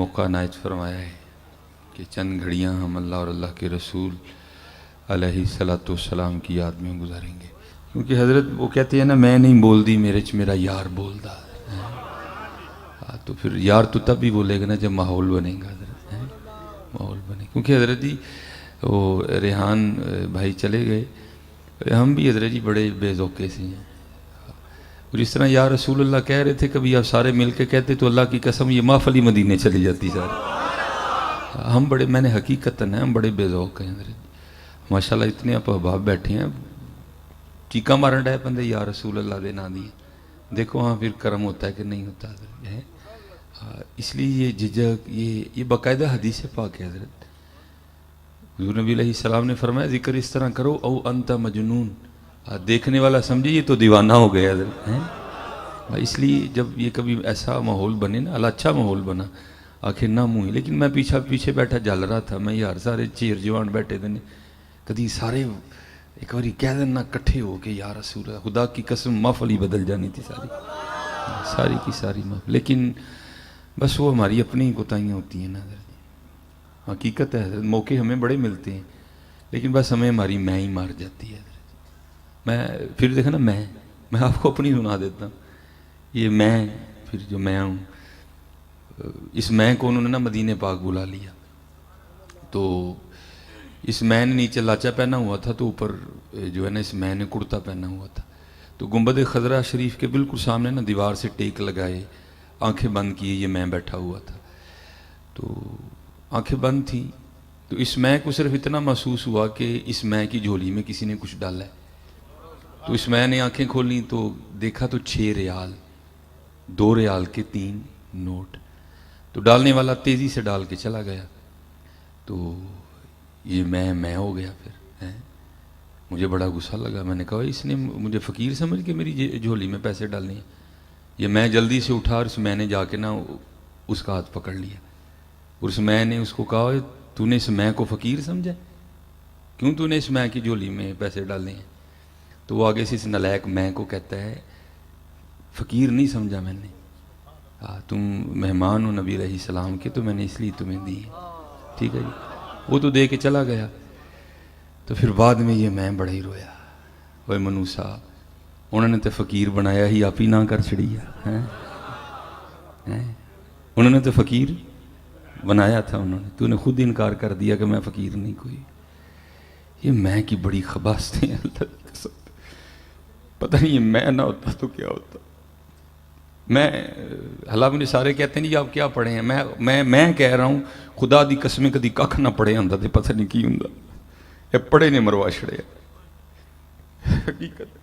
موقع عنایت فرمایا ہے کہ چند گھڑیاں ہم اللہ اور اللہ کے رسول علیہ الصلوۃ والسلام کی یاد میں گزاریں گے، کیونکہ حضرت وہ کہتے ہیں نا میں نہیں بول دی میرے چ میرا یار بول دا، تو پھر یار تو تب بھی بولے گا نا جب ماحول بنے گا حضرت، ماحول بنے، کیونکہ حضرت جی وہ ریحان بھائی چلے گئے، ہم بھی حضرت جی بڑے بے ذوقے سے ہیں، اور جس طرح یا رسول اللہ کہہ رہے تھے کبھی آپ سارے مل کے کہتے تو اللہ کی قسم یہ محفل ہی مدینے چلی جاتی سارے، ہم بڑے میں نے حقیقتاً ہیں ہم بڑے بے ذوق ہیں حضرت، ماشاءاللہ اتنے آپ احباب بیٹھے ہیں، چیکاں مارن ڈائے بندے یا رسول اللہ دے نا دی، دیکھو ہاں پھر کرم ہوتا ہے کہ نہیں ہوتا حضرت ہے، اس لیے یہ جھجک یہ باقاعدہ حدیث پاک ہے حضرت، حضور نبی علیہ السلام نے فرمایا ذکر اس طرح کرو او انت مجنون، دیکھنے والا سمجھے یہ تو دیوانہ ہو گیا حضرت ہیں، اس لیے جب یہ کبھی ایسا ماحول بنے نا، اللہ اچھا ماحول بنا آخر نہ منہ، لیکن میں پیچھے بیٹھا جل رہا تھا، میں یار سارے چیر جوان بیٹھے تھے کدی سارے ایک باری کہہ دینا کٹھے ہو کے یا رسول اللہ، خدا کی قسم محفل ہی بدل جانی تھی ساری کی ساری محفل، لیکن بس وہ ہماری اپنی کوتاہیاں ہوتی ہیں نا حضرت، حقیقت ہے حضرت، موقع ہمیں بڑے ملتے ہیں لیکن بس ہمیں ہماری میں ہی مار جاتی ہے حضرت، میں پھر دیکھا نا میں آپ کو اپنی سنا دیتا ہوں، یہ میں پھر جو میں ہوں، اس میں کو انہوں نے نا مدینے پاک بلا لیا، تو اس میں نے نیچے لاچا پہنا ہوا تھا تو اوپر جو ہے نا اس میں نے کرتا پہنا ہوا تھا، تو گنبد خضرہ شریف کے بالکل سامنے نا دیوار سے ٹیک لگائے، آنکھیں بند کیے، یہ میں بیٹھا ہوا تھا، تو آنکھیں بند تھیں، تو اس میں کو صرف اتنا محسوس ہوا کہ اس میں کی جھولی میں کسی نے کچھ ڈالا ہے، تو اس میں نے آنکھیں کھولیں تو دیکھا تو 6 ریال، 2 ریال کے 3 نوٹ، تو ڈالنے والا تیزی سے ڈال کے چلا گیا، تو یہ میں ہو گیا پھر، مجھے بڑا غصہ لگا، میں نے کہا اس نے مجھے فقیر سمجھ کے میری جھولی میں پیسے ڈالنے ہیں، یہ میں جلدی سے اٹھا اور اس میں نے جا کے نا اس کا ہاتھ پکڑ لیا، اور اس میں نے اس کو کہا تو نے اس میں کو فقیر سمجھا، کیوں تو نے اس میں کی جھولی میں پیسے ڈالنے ہیں، تو وہ آگے سے اس نلائق میں کو کہتا ہے فقیر نہیں سمجھا میں نے، تم مہمان ہو نبی علیہ السلام کے تو میں نے اس لیے تمہیں دی ہے، ٹھیک ہے جی، وہ تو دے کے چلا گیا، تو پھر بعد میں یہ میں بڑا ہی رویا، وہ منوسا انہوں نے تو فقیر بنایا ہی آپ ہی نہ کر چھڑی ہے، انہوں نے تو فقیر بنایا تھا، انہوں نے تو نے خود انکار کر دیا کہ میں فقیر نہیں کوئی، یہ میں کی بڑی خباستیں ہیں اللہ کی قسم، پتہ نہیں یہ میں نہ ہوتا تو کیا ہوتا، میں حالانکہ مجھے سارے کہتے ہیں نہیں آپ کیا پڑھے ہیں، میں کہہ رہا ہوں خدا دی قسمیں کدی ککھ نہ پڑھے ہوندا تے پتہ نہیں کی ہوندا، یہ پڑھے نے مروا چھڑیا، حقیقت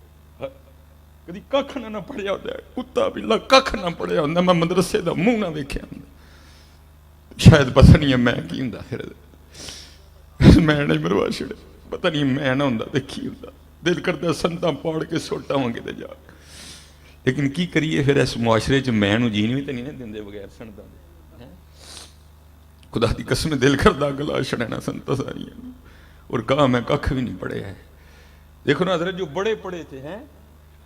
کدی ککھ نہ پڑھیا ہوتا ہے، کتا بلا ککھ نہ پڑھیا ہوندا، میں مدرسے دا منہ نہ ویکھیا ہوندا، شاید پتہ نہیں ہے میں کی ہوندا، پھر میں نہیں مروا چھڑے، پتہ نہیں میں نہ ہوندا تے کی ہوندا، دل کرتا سنتاں پاڑ کے سوٹا ہوں کتے جا، لیکن کی کریے پھر اس معاشرے چ میں نو جین بھی تو نہیں دیندے بغیر سنتا، خدا دی قسم دل کردا گلا چھڑنا سنتا ساری، اور کہا میں ککھ بھی نہیں پڑھے ہے، دیکھو نا حضرت جو بڑے پڑھے تھے ہیں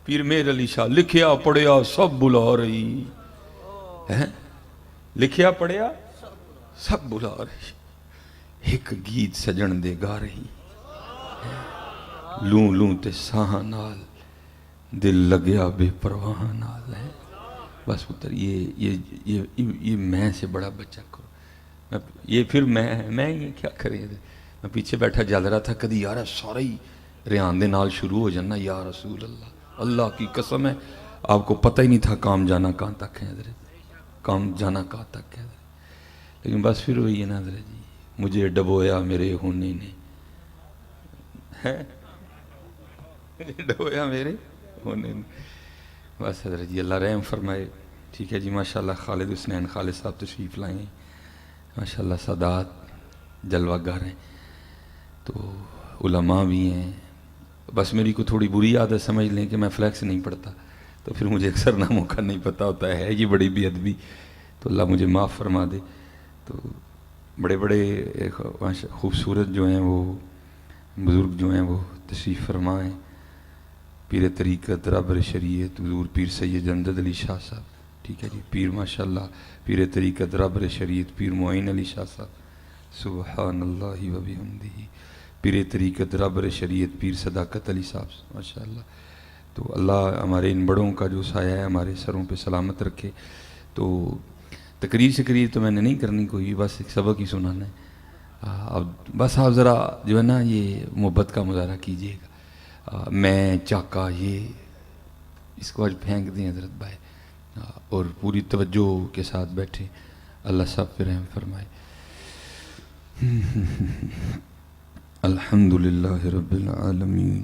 پیر مہر علی شاہ، لکھیا پڑھیا سب بلا رہی ہے، لکھیا پڑھیا سب بلا رہی، ایک گیت سجن دے گا رہی، لوں لوں تے ساہاں نال دل لگیا بے پرواہ نال ہے، بس پتر یہ میں سے بڑا بچہ کرو، یہ پھر میں یہ کیا کریں، میں پیچھے بیٹھا جل رہا تھا، کدی یار سارا ہی ریان دے نال شروع ہو جانا یا رسول اللہ کی قسم ہے آپ کو پتہ ہی نہیں تھا کام جانا کہاں تک ہے حضرت، کام جانا کہاں تک ہے حضرت، لیکن بس پھر وہی ہے نا حضرت جی، مجھے ڈبویا میرے ہونے نے، ڈبویا میرے ہونے نے، بس حضرت جی اللہ رحم فرمائے، ٹھیک ہے جی، ماشاءاللہ خالد حسنین خالد صاحب تشریف لائے ہیں، ماشاءاللہ سادات جلوہ گر ہیں، تو علماء بھی ہیں، بس میری کو تھوڑی بری عادت سمجھ لیں کہ میں فلیکس نہیں پڑھتا، تو پھر مجھے اکثر ناموں کا نہیں پتہ ہوتا ہے یہ بڑی بے ادبی، تو اللہ مجھے معاف فرما دے، تو بڑے بڑے خوبصورت جو ہیں وہ بزرگ جو ہیں وہ تشریف فرما ہیں، پیر طریقت رہبر شریعت حضور پیر سید امجد علی شاہ صاحب، ٹھیک ہے جی. پیر ماشاءاللہ پیر طریقت رابر شریعت پیر معین علی شاہ صاحب سبحان اللہ و بحمدہ. پیر طریقت رابر شریعت پیر صداقت علی صاحب ماشاءاللہ. تو اللہ ہمارے ان بڑوں کا جو سایہ ہے ہمارے سروں پہ سلامت رکھے. تو تقریر تو میں نے نہیں کرنی کوئی، بس ایک سبق ہی سنانا ہے. اب بس آپ ذرا جو ہے نا یہ محبت کا مظاہرہ کیجئے گا. میں چاکا یہ اس کو آج پھینک دیں حضرت بھائی، اور پوری توجہ کے ساتھ بیٹھے. اللہ سب پہ رحم فرمائے. الحمدللہ رب العالمین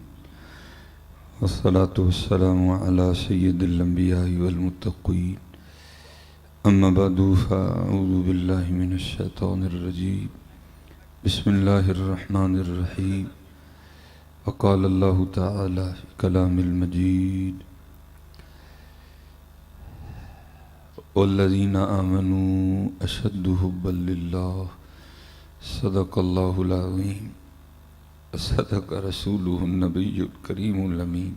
والصلاة والسلام على سید الانبیاء والمتقین. اما بعد فاعوذ باللہ من الشیطان الرجیم. بسم اللہ الرحمن الرحیم. وقال اللہ تعالی فی کلام المجید والذین آمنوا اشد حبا للہ صدق اللہ العظیم صدق رسولہ النبی الکریم الامین.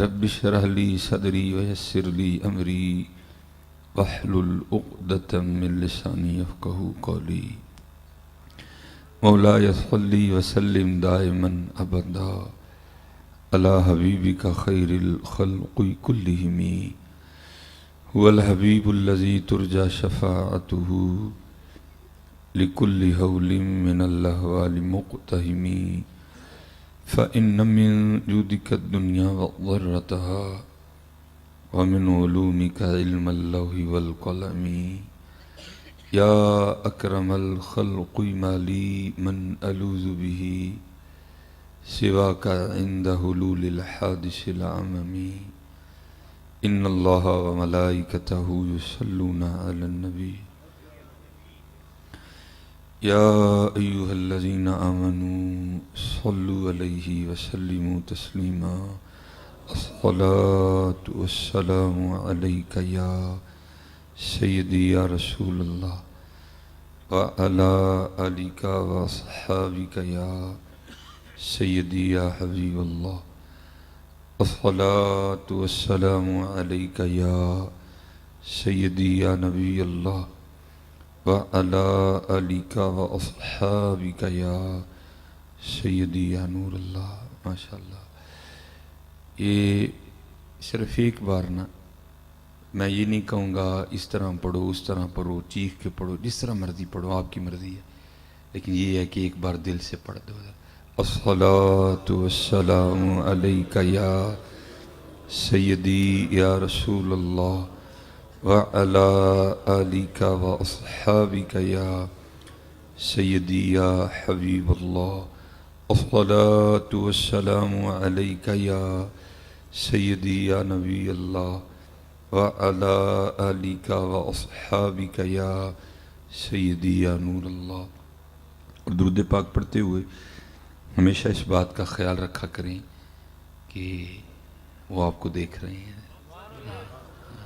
رب اشرح لی صدری ویسر لی امری واحلل عقدۃ من لسانی یفقہوا قولی. مولاي صلی وسلم دائما ابدا علی حبیبک خیر الخلق کلہم هو الحبیب الذی ترجى شفاعته لكل هول من الأهوال مقتهم. فإن من جودك الدنيا وضرتها ومن علومك علم اللوح والقلم. يا أكرم الخلق ما لي من ألوذ به سواك عند حلول الحادث العمم. إن الله وملائكته يصلون على النبي يا أيها الذين آمنوا صلوا عليه وسلموا تسليما. الصلاة والسلام عليك يا سيدي يا رسول الله وعلى آلك وأصحابك يا سيدي يا حبيب الله. الصلاة والسلام عليك يا سيدي يا نبي الله وعلى آلك وأصحابك يا سيدي يا نور اللہ. ماشاءاللہ. یہ صرف ایک بار نہ، میں یہ نہیں کہوں گا اس طرح پڑھو اس طرح پڑھو چیخ کے پڑھو، جس طرح مرضی پڑھو آپ کی مرضی ہے، لیکن یہ ہے کہ ایک بار دل سے پڑھ دو. الصلاة والسلام علیک یا سیدی یا رسول اللہ وعلى آلك وأصحابك يا سيدي يا حبيب الله. الصلاة والسلام عليك يا سيدي يا نبي الله وعلى آلك وأصحابك يا سيدي يا نور الله. اور درود پاک پڑھتے ہوئے ہمیشہ اس بات کا خیال رکھا کریں کہ وہ آپ کو دیکھ رہے ہیں.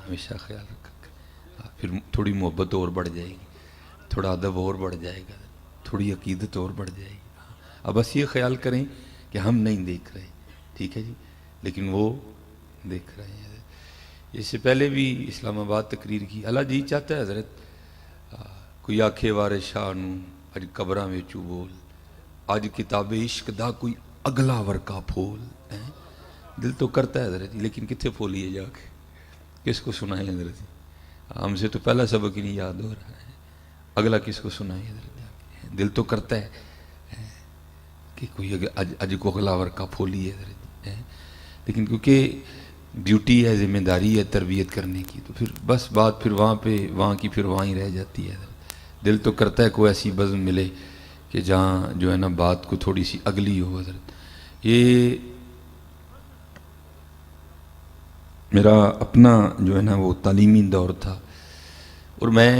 ہمیشہ خیال رکھا کریں. پھر تھوڑی محبت اور بڑھ جائے گی، تھوڑا ادب اور بڑھ جائے گا، تھوڑی عقیدت اور بڑھ جائے گی. اب بس یہ خیال کریں کہ ہم نہیں دیکھ رہے، ٹھیک ہے جی، لیکن وہ دیکھ رہے ہیں. اس سے پہلے بھی اسلام آباد تقریر کی. اللہ جی چاہتا ہے حضرت کوئی آکھے وارے شاہ نو اج قبراں وچوں بول، اج کتاب عشق دا کوئی اگلا ورکا پھول. دل تو کرتا ہے حضرت، لیکن کتنے پھولیے جا کے، کس کو سنائیں حضرت؟ ہم سے تو پہلا سبق ہی نہیں یاد ہو رہا ہے، اگلا کس کو سنائیں حضرت جا کے؟ دل تو کرتا ہے کہ کوئی اج کو اگلا ورکا پھولی ہے حضرت، لیکن کیونکہ ڈیوٹی ہے، ذمہ داری ہے تربیت کرنے کی، تو پھر بس بات پھر وہاں کی پھر وہاں ہی رہ جاتی ہے. دل تو کرتا ہے کوئی ایسی بزم ملے کہ جہاں جو ہے نا بات کو تھوڑی سی اگلی ہو حضرت. یہ میرا اپنا جو ہے نا وہ تعلیمی دور تھا، اور میں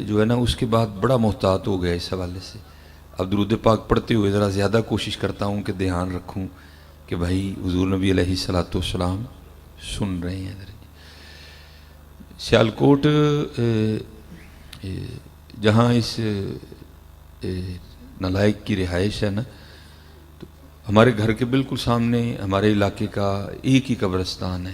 جو ہے نا اس کے بعد بڑا محتاط ہو گیا اس حوالے سے. اب درود پاک پڑھتے ہوئے ذرا زیادہ کوشش کرتا ہوں کہ دھیان رکھوں کہ بھائی حضور نبی علیہ الصلوۃ والسلام سن رہے ہیں. سیالکوٹ جہاں اس نالائق کی رہائش ہے نا، تو ہمارے گھر کے بالکل سامنے ہمارے علاقے کا ایک ہی قبرستان ہے،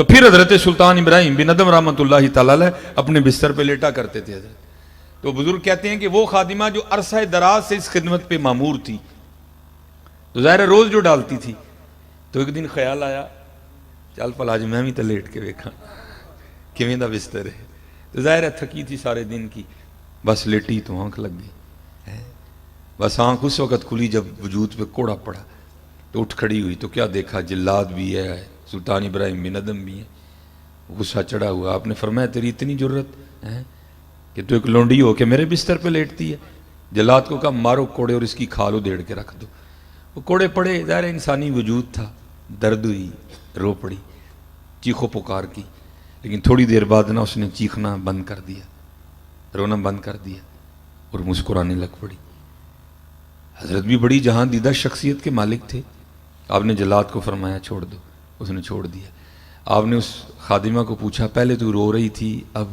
تو پھر حضرت سلطان ابراہیم بن ادم رحمۃ اللہ تعالی علیہ اپنے بستر پہ لیٹا کرتے تھے حضرت. تو بزرگ کہتے ہیں کہ وہ خادمہ جو عرصہ دراز سے اس خدمت پہ مامور تھی تو ظاہر روز جو ڈالتی تھی, تو ایک دن خیال آیا چل پل آج میں بھی تو لیٹ کے ویکھاں کیویں دا بستر ہے. تو ظاہر ہے تھکی تھی سارے دن کی, بس لیٹی تو آنکھ لگ گئی. بس آنکھ اس وقت کھلی جب وجود پہ کوڑا پڑا, تو اٹھ کھڑی ہوئی تو کیا دیکھا جلاد بھی ہے, سلطان ابراہیم بن ادم بھی ہے. غصہ چڑھا ہوا. آپ نے فرمایا تیری اتنی جرت ہے کہ تو ایک لونڈی ہو کے میرے بستر پہ لیٹتی ہے. جلاد کو کہا مارو کوڑے اور اس کی کھال ادھیڑ کے رکھ دو. وہ کوڑے پڑے, ظاہر انسانی وجود تھا, درد ہوئی, رو پڑی, چیخو پکار کی. لیکن تھوڑی دیر بعد نا اس نے چیخنا بند کر دیا, رونا بند کر دیا اور مسکرانے لگ پڑی. حضرت بھی بڑی جہاں دیدہ شخصیت کے مالک تھے. آپ نے جلاد کو فرمایا چھوڑ دو, اس نے چھوڑ دیا. آپ نے اس خادمہ کو پوچھا پہلے تو رو رہی تھی اب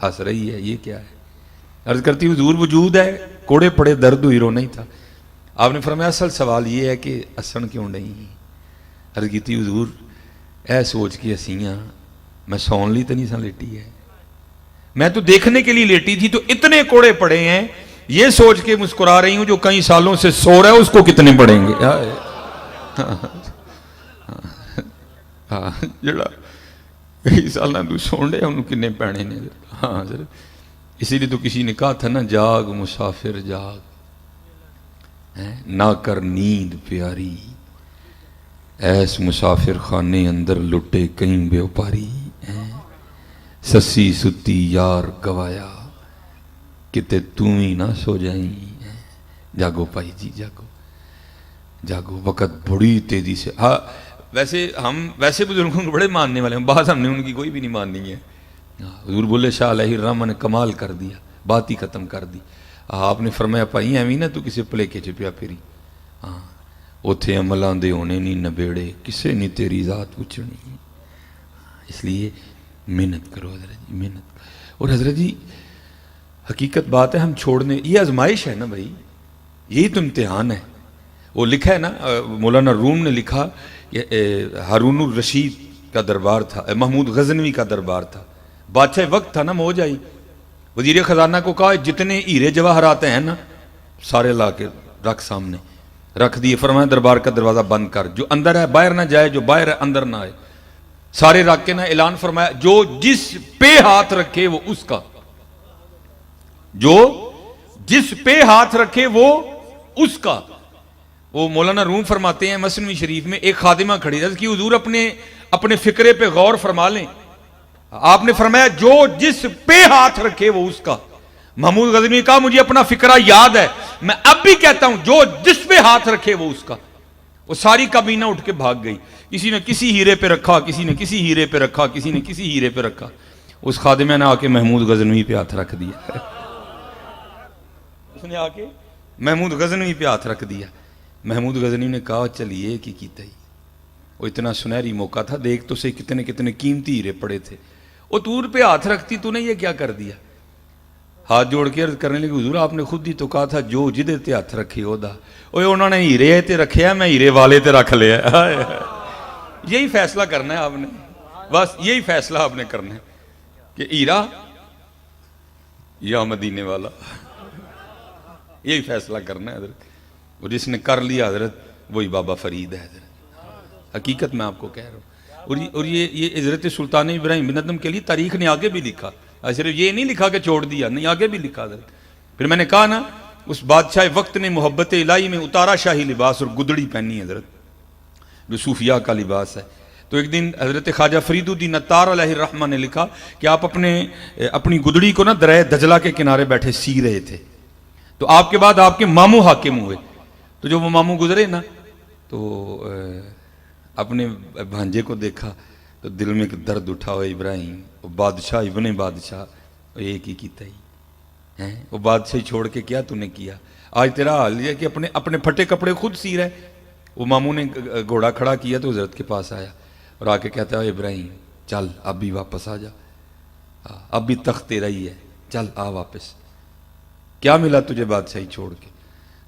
ہنس رہی ہے, یہ کیا ہے؟ عرض کرتی حضور وجود ہے, کوڑے پڑے, درد ہوئی, رونا ہی تھا. آپ نے فرمایا اصل سوال یہ ہے کہ اسن کیوں نہیں؟ عرض کیتی حضور اے سوچ کے ہسیاں میں سون لی تو نہیں سا لیٹی ہے, میں تو دیکھنے کے لیے لیٹی تھی تو اتنے کوڑے پڑے ہیں, یہ سوچ کے مسکرا رہی ہوں جو کئی سالوں سے سو رہا ہے اس کو کتنے پڑیں گے. جڑا کئی سالاں تو سون رہے انہوں کنے پینے نے. ہاں سر, اسی لیے تو کسی نے کہا تھا نا جاگ مسافر جاگ, نہ کر نیند پیاری, ایس مسافر خانے اندر لٹے کہیں بے پاری. سسی ستی یار گوایا کتے توں ہی نہ سو جائیں. جاگو پائی جی جاگو, جاگو وقت بڑی تیزی سے. ہاں ویسے بزرگوں کو بڑے ماننے والے ہیں, بات ہم نے ان کی کوئی بھی نہیں ماننی ہے. حضور بولے شاہ علیہ الرحمہ نے کمال کر دیا, بات ہی ختم کر دی. آپ نے فرمایا پائی ایویں نہ تو کسی پلیکے چ پیا پھری. ہاں اوتھے عملاں دے ہونے نہیں نبیڑے, کسے نہیں تیری ذات پوچھنی. اس لیے محنت کرو حضرت جی, محنت. اور حضرت جی حقیقت بات ہے, ہم چھوڑنے, یہ آزمائش ہے نا بھائی, یہی تو امتحان ہے. وہ لکھا ہے نا, مولانا روم نے لکھا, ہارون الرشید کا دربار تھا, محمود غزنوی کا دربار تھا, بادشاہ وقت تھا نا موج آئی. وزیر خزانہ کو کہا جتنے ہیرے جواہرات ہیں نا سارے لا کے رکھ سامنے, رکھ دیے. فرمایا دربار کا دروازہ بند کر, جو اندر ہے باہر نہ جائے, جو باہر ہے اندر نہ آئے. سارے رکھ کے نہ اعلان فرمایا جو جس پہ ہاتھ رکھے وہ اس کا, جو جس پہ ہاتھ رکھے وہ اس کا. وہ مولانا روم فرماتے ہیں مثنوی شریف میں, ایک خادمہ کھڑی ہے کہ حضور اپنے فکرے پہ غور فرما لیں. آپ نے فرمایا جو جس پہ ہاتھ رکھے وہ اس کا. محمود غزنوی نے کہا مجھے اپنا فکرہ یاد ہے, میں اب بھی کہتا ہوں جو جس پہ ہاتھ رکھے وہ اس کا. وہ ساری کابینہ اٹھ کے بھاگ گئی. کسی نے کسی ہیرے پہ رکھا, کسی نے کسی ہیرے پہ رکھا, کسی نے کسی ہیرے پہ رکھا. اس خادمہ نے آ کے محمود غزنوی پہ ہاتھ رکھ دیا. اس نے آ کے محمود غزنوی پہ ہاتھ رکھ دیا. محمود غزنوی نے کہا چلیے کی کیتا ہی, وہ اتنا سنہری موقع تھا, دیکھ تو سے کتنے کتنے قیمتی ہیرے پڑے تھے. وہ تور پہ ہاتھ رکھتی تو نے یہ کیا کر دیا. ہاتھ جوڑ کے عرض کرنے لگے حضور آپ نے خود ہی تو کہا تھا جو جدے تے ہاتھ رکھے ہو دا. انہوں نے ہیرے تے رکھے ہیں, میں ہیرے والے تے رکھ لیا. یہی فیصلہ کرنا ہے آپ نے, بس یہی فیصلہ آپ نے کرنا ہے کہ ہیرا یا مدینے والا, یہی فیصلہ کرنا ہے حضرت. اور جس نے کر لیا حضرت وہی بابا فرید ہے حضرت. حقیقت میں آپ کو کہہ رہا ہوں. اور یہ حضرت سلطان ابراہیم بن ادم کے لیے تاریخ نے آگے بھی لکھا, صرف یہ نہیں لکھا کہ چھوڑ دیا, نہیں آگے بھی لکھا حضرت. پھر میں نے کہا نا اس بادشاہ وقت نے محبت الہی میں اتارا شاہی لباس اور گدڑی پہنی حضرت, جو صوفیاء کا لباس ہے. تو ایک دن حضرت خواجہ فرید الدین عطار علیہ الرحمہ نے لکھا کہ آپ اپنی گدڑی کو نا دریا دجلہ کے کنارے بیٹھے سی رہے تھے. تو آپ کے بعد آپ کے ماموں حاکم ہوئے. تو جو وہ ماموں گزرے نا تو اپنے بھانجے کو دیکھا تو دل میں ایک درد اٹھا. ہوا ابراہیم بادشاہ ابن بادشاہ ایک ہی کیتا ہی, وہ بادشاہ چھوڑ کے کیا تو نے کیا. آج تیرا حال یہ کہ اپنے پھٹے کپڑے خود سی رہے. وہ ماموں نے گھوڑا کھڑا کیا تو حضرت کے پاس آیا اور آ کے کہتا ہے ابراہیم چل اب بھی واپس آ جا, اب بھی تخت تیرا ہی ہے, چل آ واپس. کیا ملا تجھے بادشاہی چھوڑ کے؟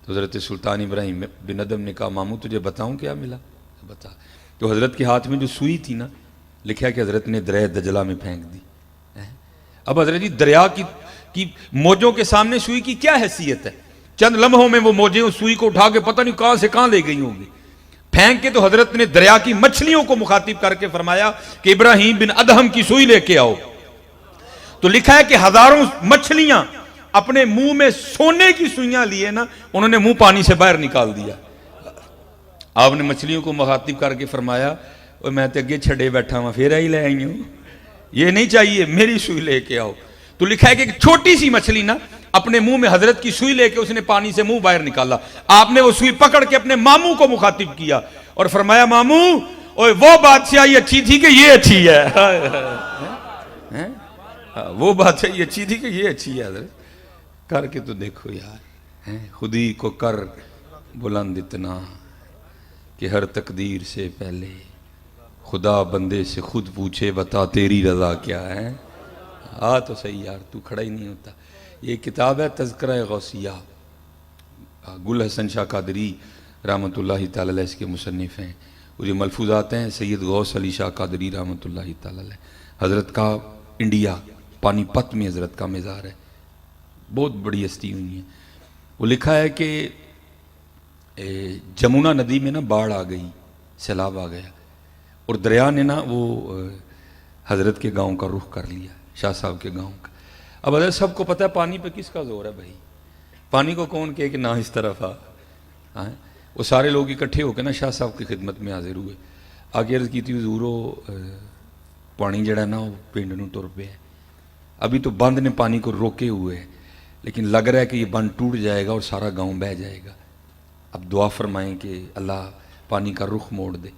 تو حضرت سلطان ابراہیم بن ادم نے کہا ماموں تجھے بتاؤں کیا ملا, بتا. تو حضرت کے ہاتھ میں جو سوئی تھی نا لکھا ہے کہ حضرت نے دریا دجلہ میں پھینک دی. اب حضرت جی دریا کی موجوں کے سامنے سوئی کی کیا حیثیت ہے؟ چند لمحوں میں وہ موجیں اس سوئی کو اٹھا کے پتہ نہیں کہاں سے کہاں لے گئی ہوں گی. پھینک کے تو حضرت نے دریا کی مچھلیوں کو مخاطب کر کے فرمایا کہ ابراہیم بن ادہم کی سوئی لے کے آؤ. تو لکھا ہے کہ ہزاروں مچھلیاں اپنے منہ میں سونے کی سوئیاں لیے نا, انہوں نے منہ پانی سے باہر نکال دیا. آپ نے مچھلیوں کو مخاطب کر کے فرمایا میں تو اگے چھڑے بیٹھا ہوں پھر ہی لے آئی ہوں, یہ نہیں چاہیے, میری سوئی لے کے آؤ. تو لکھا ہے کہ ایک چھوٹی سی مچھلی نا اپنے منہ میں حضرت کی سوئی لے کے اس نے پانی سے منہ باہر نکالا. آپ نے وہ سوئی پکڑ کے اپنے ماموں کو مخاطب کیا اور فرمایا ماموں اوے وہ بادشاہی اچھی تھی کہ یہ اچھی ہے, وہ بادشاہی اچھی تھی کہ یہ اچھی ہے. حضرت کر کے تو دیکھو یار, خودی کو کر بلند اتنا کہ ہر تقدیر سے پہلے خدا بندے سے خود پوچھے بتا تیری رضا کیا ہے. تو صحیح یار, تو کھڑا ہی نہیں ہوتا. یہ کتاب ہے تذکرہ غوثیہ, گل حسن شاہ قادری رحمۃ اللہ تعالی علیہ اس کے مصنف ہیں. وہ جو ملفوظات ہیں سید غوث علی شاہ قادری رحمۃ اللہ تعالی علیہ, حضرت کا انڈیا پانی پت میں حضرت کا مزار ہے, بہت بڑی ہستی ہوئی ہیں. وہ لکھا ہے کہ جمنا ندی میں نا باڑھ آ گئی, سیلاب آ گیا, اور دریا نے نا وہ حضرت کے گاؤں کا رخ کر لیا, شاہ صاحب کے گاؤں کا. اب حضرت سب کو پتہ ہے پانی پہ کس کا زور ہے بھائی, پانی کو کون کہے کہ نہ اس طرف آ. وہ سارے لوگ اکٹھے ہو کے نا شاہ صاحب کی خدمت میں حاضر ہوئے. آگے عرض کی تھی حضورو پانی جڑا ہے نا وہ پنڈ نو ٹر پہ ہے, ابھی تو بند نے پانی کو روکے ہوئے ہے, لیکن لگ رہا ہے کہ یہ بند ٹوٹ جائے گا اور سارا گاؤں بہہ جائے گا. اب دعا فرمائیں کہ اللہ پانی کا رخ موڑ دے.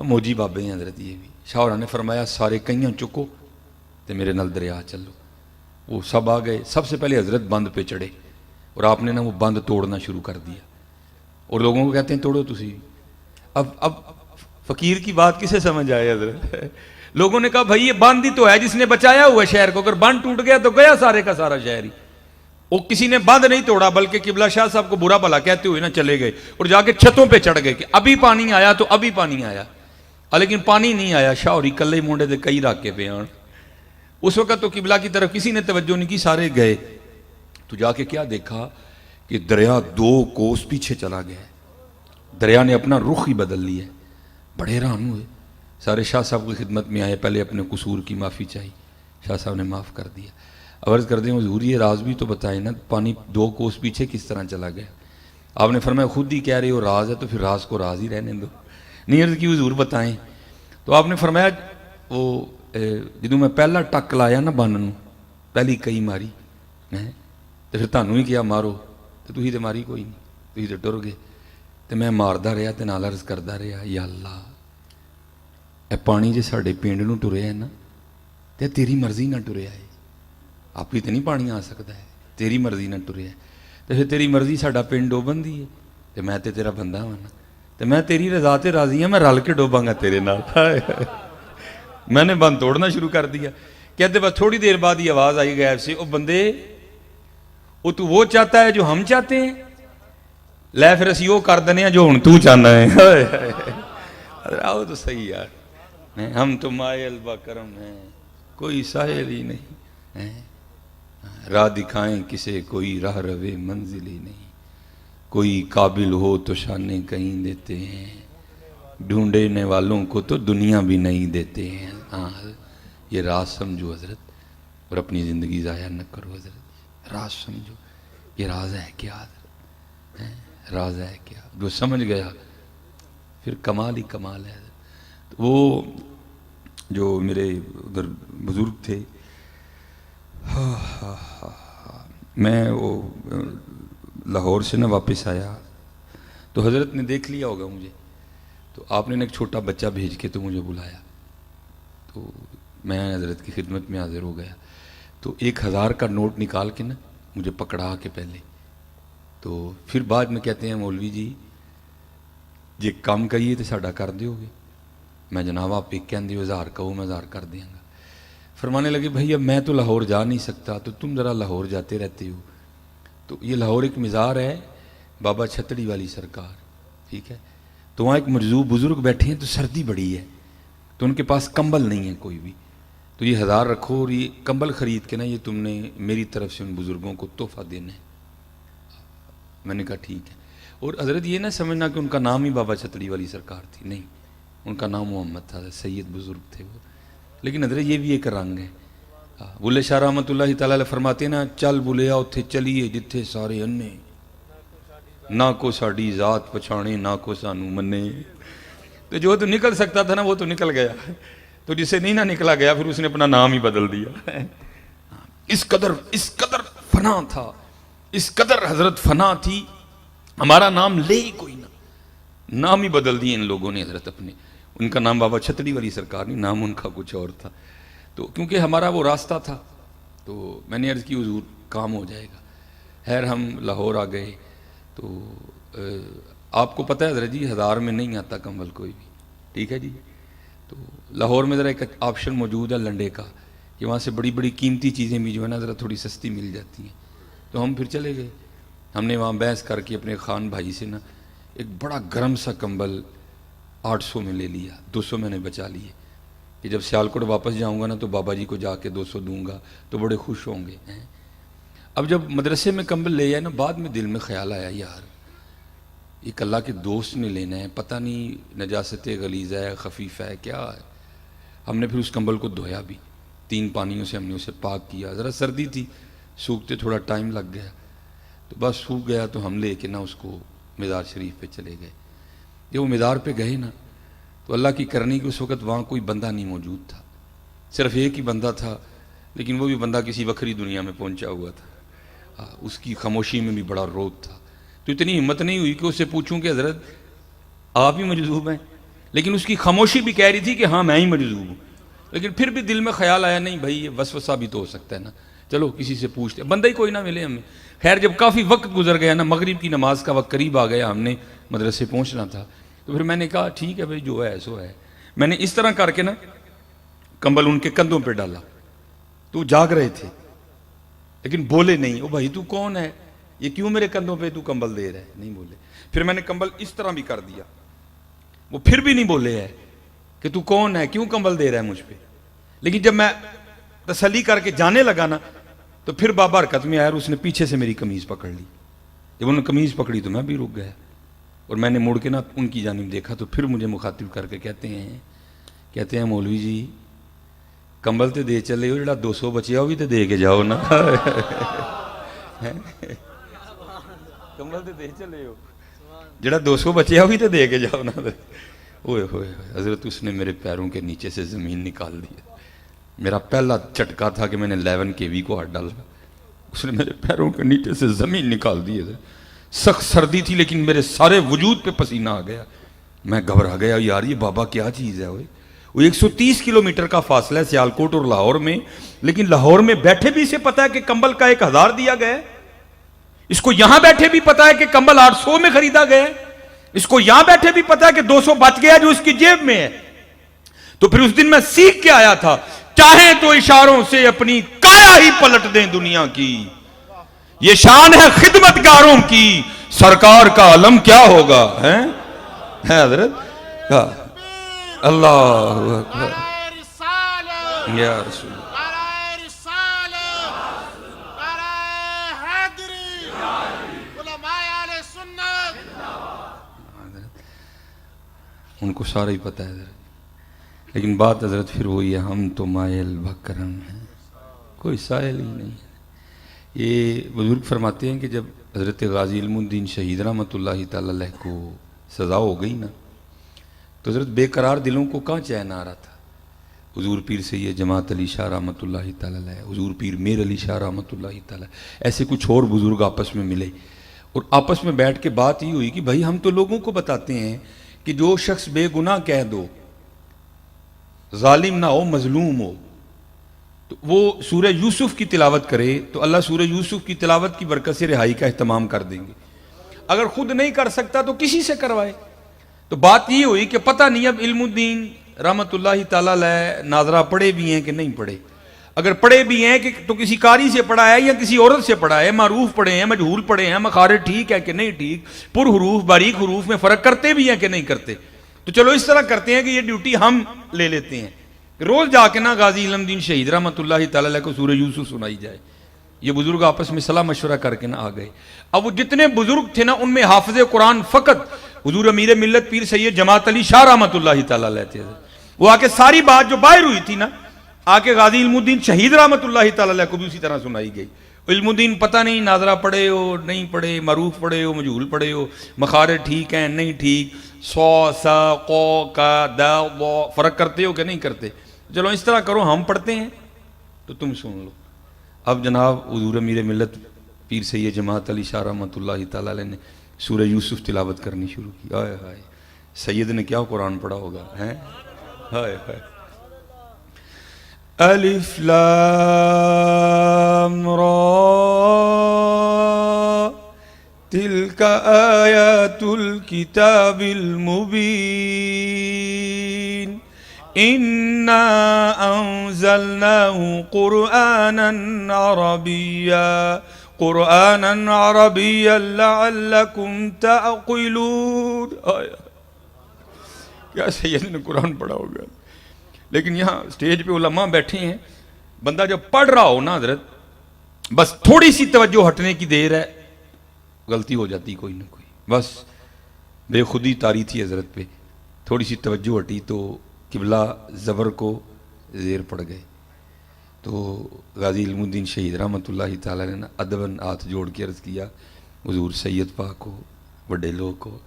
موجی بابے ہیں حضرت, یہ بھی شاہ نے فرمایا سارے کئیاں چکو تو میرے نال دریا چلو. وہ سب آ گئے, سب سے پہلے حضرت بند پہ چڑھے اور آپ نے نا وہ بند توڑنا شروع کر دیا, اور لوگوں کو کہتے ہیں توڑو تسی. اب فقیر کی بات کسے سمجھ آئے حضرت؟ لوگوں نے کہا بھائی یہ بند ہی تو ہے جس نے بچایا ہوا ہے شہر کو, اگر بند ٹوٹ گیا تو گیا سارے کا سارا شہر ہی. وہ کسی نے بند نہیں توڑا بلکہ قبلہ شاہ صاحب کو برا بھلا کہتے ہوئے نا چلے گئے اور جا کے چھتوں پہ چڑھ گئے کہ ابھی پانی آیا تو ابھی پانی آیا, لیکن پانی نہیں آیا. شاہ اور کلے مونڈے دے کئی راکے پہ آن. اس وقت تو قبلہ کی طرف کسی نے توجہ نہیں کی, سارے گئے. تو جا کے کیا دیکھا کہ دریا 2 کوس پیچھے چلا گیا ہے, دریا نے اپنا رخ ہی بدل لیا. بڑے حیران ہوئے, سارے شاہ صاحب کی خدمت میں آئے, پہلے اپنے قصور کی معافی چاہی, شاہ صاحب نے معاف کر دیا. عرض کر دیں حضور یہ راز بھی تو بتائیں نا, پانی 2 کوس پیچھے کس طرح چلا گیا؟ آپ نے فرمایا خود ہی کہہ رہے ہو راز ہے تو پھر راز کو راز ہی رہنے دو. نہیں عرض کی حضور بتائیں. تو آپ نے فرمایا وہ جدوں میں پہلا ٹک لایا نا بن نوں, پہلی کئی ماری تو پھر تانوں ہی کیا مارو, تو تھی تو ماری کوئی نہیں, تھی تو ٹر گئے. تو میں ماردا رہا تو نال عرض کردا رہا یا اللہ اے پانی جے ساڈے پنڈ نوں ٹریا ہے نا تے تیری مرضی نہ ٹریا ہے, آپ ہی تو نہیں پانی آ سکتا ہے, تیری مرضی نہ ٹریا ہے. تو پھر تیری مرضی ساڈا پنڈ ڈوبن دی ہے تو میں تے تیرا بندہ ہوں نا, تو میں تیری رضا تے راضی ہوں, میں رل کے ڈوباں گا تیرے نال. میں نے بند توڑنا شروع کر دیا. کہتے بس تھوڑی دیر بعد یہ آواز آئی غیب سے, او بندے وہ تو وہ چاہتا ہے جو ہم چاہتے ہیں, لے پھر اسی وہ کر دینے ہیں جو ہن تو چاہنا ہے. آؤ تو صحیح یار, ہم تو مائل با کرم ہیں کوئی ساحل ہی نہیں, راہ دکھائیں کسے کوئی راہ روے منزل ہی نہیں, کوئی قابل ہو تو شانے کہیں دیتے ہیں, ڈھونڈنے والوں کو تو دنیا بھی نہیں دیتے ہیں. یہ راز سمجھو حضرت, اور اپنی زندگی ضائع نہ کرو حضرت. راز سمجھو, یہ راز ہے کیا حضرت, راز ہے کیا. جو سمجھ گیا پھر کمال ہی کمال ہے. وہ جو میرے ادھر بزرگ تھے, میں وہ لاہور سے نہ واپس آیا تو حضرت نے دیکھ لیا ہوگا مجھے, تو آپ نے ایک چھوٹا بچہ بھیج کے تو مجھے بلایا, تو میں حضرت کی خدمت میں حاضر ہو گیا. تو 1000 کا نوٹ نکال کے نا مجھے پکڑا کے پہلے, تو پھر بعد میں کہتے ہیں مولوی جی جے کام کریے تو ساڈا کر دیو گے. میں جناب آپ ایک کہن دیو 1000 کہو میں 1000 کر دیا گا. فرمانے لگے بھائی اب میں تو لاہور جا نہیں سکتا, تو تم ذرا لاہور جاتے رہتے ہو. تو یہ لاہور ایک مزار ہے بابا چھتڑی والی سرکار, ٹھیک ہے. تو وہاں ایک مرزوق بزرگ بیٹھے ہیں, تو سردی بڑی ہے, تو ان کے پاس کمبل نہیں ہے کوئی بھی، تو یہ 1000 رکھو اور یہ کمبل خرید کے نا یہ تم نے میری طرف سے ان بزرگوں کو تحفہ دینا ہے۔ میں نے کہا ٹھیک ہے۔ اور حضرت یہ نہ سمجھنا کہ ان کا نام ہی بابا چھتڑی والی سرکار تھی، نہیں، ان کا نام محمد تھا، سید بزرگ تھے وہ، لیکن حضرت یہ بھی ایک رنگ ہے۔ بلے شاہ رحمۃ اللہ تعالیٰ علیہ فرماتے ہیں نا، چل بلیا اتھے چلیے جتھے سارے انے، نہ کو ساڈی ذات پچھانے نہ کو سانو منے۔ تو جو تو نکل سکتا تھا نا وہ تو نکل گیا، تو جسے نہیں نہ نکلا گیا پھر اس نے اپنا نام ہی بدل دیا۔ اس قدر فنا تھا، اس قدر حضرت فنا تھی، ہمارا نام لے ہی کوئی نہ، نام ہی بدل دیے ان لوگوں نے حضرت اپنے۔ ان کا نام بابا چھتڑی والی سرکار نہیں، نام ان کا کچھ اور تھا۔ تو کیونکہ ہمارا وہ راستہ تھا تو میں نے عرض کی حضور کام ہو جائے گا۔ خیر ہم لاہور آ گئے تو آپ کو پتہ ہے حضرت جی 1000 میں نہیں آتا کمبل کوئی بھی، ٹھیک ہے جی۔ تو لاہور میں ذرا ایک آپشن موجود ہے لنڈے کا کہ وہاں سے بڑی بڑی قیمتی چیزیں بھی جو ہے نا ذرا تھوڑی سستی مل جاتی ہیں، تو ہم پھر چلے گئے۔ ہم نے وہاں بحث کر کے اپنے خان بھائی سے نا ایک بڑا گرم سا کمبل 800 میں لے لیا، 200 میں نے بچا لیے کہ جب سیالکوٹ واپس جاؤں گا نا تو بابا جی کو جا کے 200 دوں گا تو بڑے خوش ہوں گے۔ اب جب مدرسے میں کمبل لے آئے نا، بعد میں دل میں خیال آیا یار ایک اللہ کے دوست نے لینا ہے، پتہ نہیں نجاست غلیظ ہے خفیف ہے کیا ہے۔ ہم نے پھر اس کمبل کو دھویا بھی، 3 پانیوں سے ہم نے اسے پاک کیا، ذرا سردی تھی سوکھتے تھوڑا ٹائم لگ گیا، تو بس سوکھ گیا تو ہم لے کے نا اس کو مزار شریف پہ چلے گئے۔ جب وہ مزار پہ گئے نا تو اللہ کی کرنی کہ اس وقت وہاں کوئی بندہ نہیں موجود تھا، صرف ایک ہی بندہ تھا، لیکن وہ بھی بندہ کسی وکری دنیا میں پہنچا ہوا تھا۔ اس کی خاموشی میں بھی بڑا روت تھا، تو اتنی ہمت نہیں ہوئی کہ اس سے پوچھوں کہ حضرت آپ ہی مجذوب ہیں، لیکن اس کی خاموشی بھی کہہ رہی تھی کہ ہاں میں ہی مجذوب ہوں، لیکن پھر بھی دل میں خیال آیا نہیں بھائی یہ وسوسہ بھی تو ہو سکتا ہے نا، چلو کسی سے پوچھتے، بندہ ہی کوئی نہ ملے ہمیں۔ خیر جب کافی وقت گزر گیا نا، مغرب کی نماز کا وقت قریب آ گیا، ہم نے مدرسے پہنچنا تھا، تو پھر میں نے کہا ٹھیک ہے بھائی جو ہے سو ہے۔ میں نے اس طرح کر کے نا کمبل ان کے کندھوں پہ ڈالا، تو جاگ رہے تھے لیکن بولے نہیں۔ او بھائی تو کون ہے، یہ کیوں میرے کندھوں پہ تو کمبل دے رہا ہے، نہیں بولے۔ پھر میں نے کمبل اس طرح بھی کر دیا، وہ پھر بھی نہیں بولے ہے کہ تو کون ہے کیوں کمبل دے رہا ہے مجھ پہ۔ لیکن جب میں تسلی کر کے جانے لگا نا تو پھر بابا حرکت میں آیا اور اس نے پیچھے سے میری قمیض پکڑ لی۔ جب انہوں نے قمیض پکڑی تو میں بھی رک گیا، اور میں نے مڑ کے نا ان کی جانب دیکھا تو پھر مجھے مخاطب کر کے کہتے ہیں مولوی جی کمبل تے دے چلے ہو، جڑا 200 بچیا وہ بھی تے دے کے جاؤ نا۔ کمبل تے دے چلے ہو، جڑا 200 بچیا وہ بھی تے دے کے جاؤ نا۔ اوئے ہوئے حضرت اس نے میرے پیروں کے نیچے سے زمین نکال دی۔ میرا پہلا جھٹکا تھا کہ میں نے 11 kV کو ہاتھ ڈالا، اس نے میرے پیروں کے نیچے سے زمین نکال دی۔ سخت سردی تھی لیکن میرے سارے وجود پہ پسینہ آ گیا، میں گھبرا گیا یار یہ بابا کیا چیز ہے۔ وہ 130 کلومیٹر کا فاصلہ ہے سیالکوٹ اور لاہور میں، لیکن لاہور میں بیٹھے بھی اسے پتا ہے کہ کمبل کا 1000 دیا گیا ہے، اس کو یہاں بیٹھے بھی پتا ہے کہ کمبل 800 میں خریدا گیا ہے، اس کو یہاں بیٹھے بھی پتا ہے کہ 200 بچ گیا جو اس کی جیب میں ہے۔ تو پھر اس دن میں سیکھ کے آیا تھا، چاہیں تو اشاروں سے اپنی کایا ہی پلٹ دیں دنیا کی، یہ شان ہے خدمت گاروں کی، سرکار کا علم کیا ہوگا ہے حضرت۔ اللہ اکبر یا رسول ان کو سارا ہی پتہ ہے حضرت، لیکن بات حضرت پھر وہی ہے، ہم تو مائل بکرم ہیں، کوئی سائل ہی نہیں ہے۔ یہ بزرگ فرماتے ہیں کہ جب حضرت غازی علم الدین شہید رحمۃ اللہ تعالی علیہ کو سزا ہو گئی نا تو حضرت بے قرار دلوں کو کہاں چین آ رہا تھا۔ حضور پیر سید جماعت علی شاہ رحمۃ اللہ تعالی علیہ، حضور پیر میر علی شاہ رحمۃ اللہ تعالی، ایسے کچھ اور بزرگ آپس میں ملے اور آپس میں بیٹھ کے بات یہ ہوئی کہ بھائی ہم تو لوگوں کو بتاتے ہیں کہ جو شخص بے گناہ کہہ دو، ظالم نہ ہو مظلوم ہو، تو وہ سورہ یوسف کی تلاوت کرے تو اللہ سورہ یوسف کی تلاوت کی برکت سے رہائی کا اہتمام کر دیں گے، اگر خود نہیں کر سکتا تو کسی سے کروائے۔ تو بات یہ ہوئی کہ پتہ نہیں اب علم الدین رحمۃ اللہ تعالیٰ علیہ ناظرہ پڑھے بھی ہیں کہ نہیں پڑھے، اگر پڑھے بھی ہیں کہ تو کسی قاری سے پڑھا ہے یا کسی عورت سے پڑھا ہے، معروف پڑھے ہیں مجہول پڑھے ہیں، مخارج ٹھیک ہے کہ نہیں ٹھیک، پر حروف باریک حروف میں فرق کرتے بھی ہیں کہ نہیں کرتے۔ تو چلو اس طرح کرتے ہیں کہ یہ ڈیوٹی ہم لے لیتے ہیں، روز جا کے نا غازی علم الدین شہید رحمۃ اللہ تعالی علیہ کو سورہ یوسف سنائی جائے. یہ بزرگ آپس میں صلاح مشورہ کر کے نا آ گئے. اب وہ جتنے بزرگ تھے نا ان میں حافظ قرآن فقط حضور امیر ملت پیر سید جماعت علی شاہ رحمۃ اللہ تعالی علیہ تھے. وہ آ کے ساری بات جو باہر ہوئی تھی نا آ کے غازی علم الدین شہید رحمۃ اللہ تعالی علیہ کو بھی اسی طرح سنائی گئی. علم الدین پتہ نہیں ناظرہ پڑھے ہو نہیں پڑھے، معروف پڑھے ہو مجہول پڑھے ہو، مخارج ٹھیک ہیں نہیں ٹھیک، سو سا قو کا دا ضو فرق کرتے ہو کہ نہیں کرتے. چلو اس طرح کرو ہم پڑھتے ہیں تو تم سن لو. اب جناب حضور امیر ملت پیر سید جماعت علی شاہ رحمۃ اللہ تعالی علیہ نے سورہ یوسف تلاوت کرنی شروع کی. ہائے ہائے سید نے کیا قرآن پڑھا ہوگا ہیں. ہائے ہائے الف لام را تلک آیات الکتاب المبین انا انزلناه قرآنا عربیا لعلکم تعقلون. کیا سید نے قرآن پڑھا ہوگا. لیکن یہاں سٹیج پہ علماء بیٹھے ہیں، بندہ جب پڑھ رہا ہو نا حضرت بس تھوڑی سی توجہ ہٹنے کی دیر ہے غلطی ہو جاتی کوئی نہ کوئی. بس بے خودی تاری تھی حضرت پہ، تھوڑی سی توجہ ہٹی تو قبلہ زبر کو زیر پڑ گئے. تو غازی علم الدین شہید رحمۃ اللہ تعالی نے ادباً ہاتھ جوڑ کے عرض کیا حضور سید پاک کو بڑے لوگ کو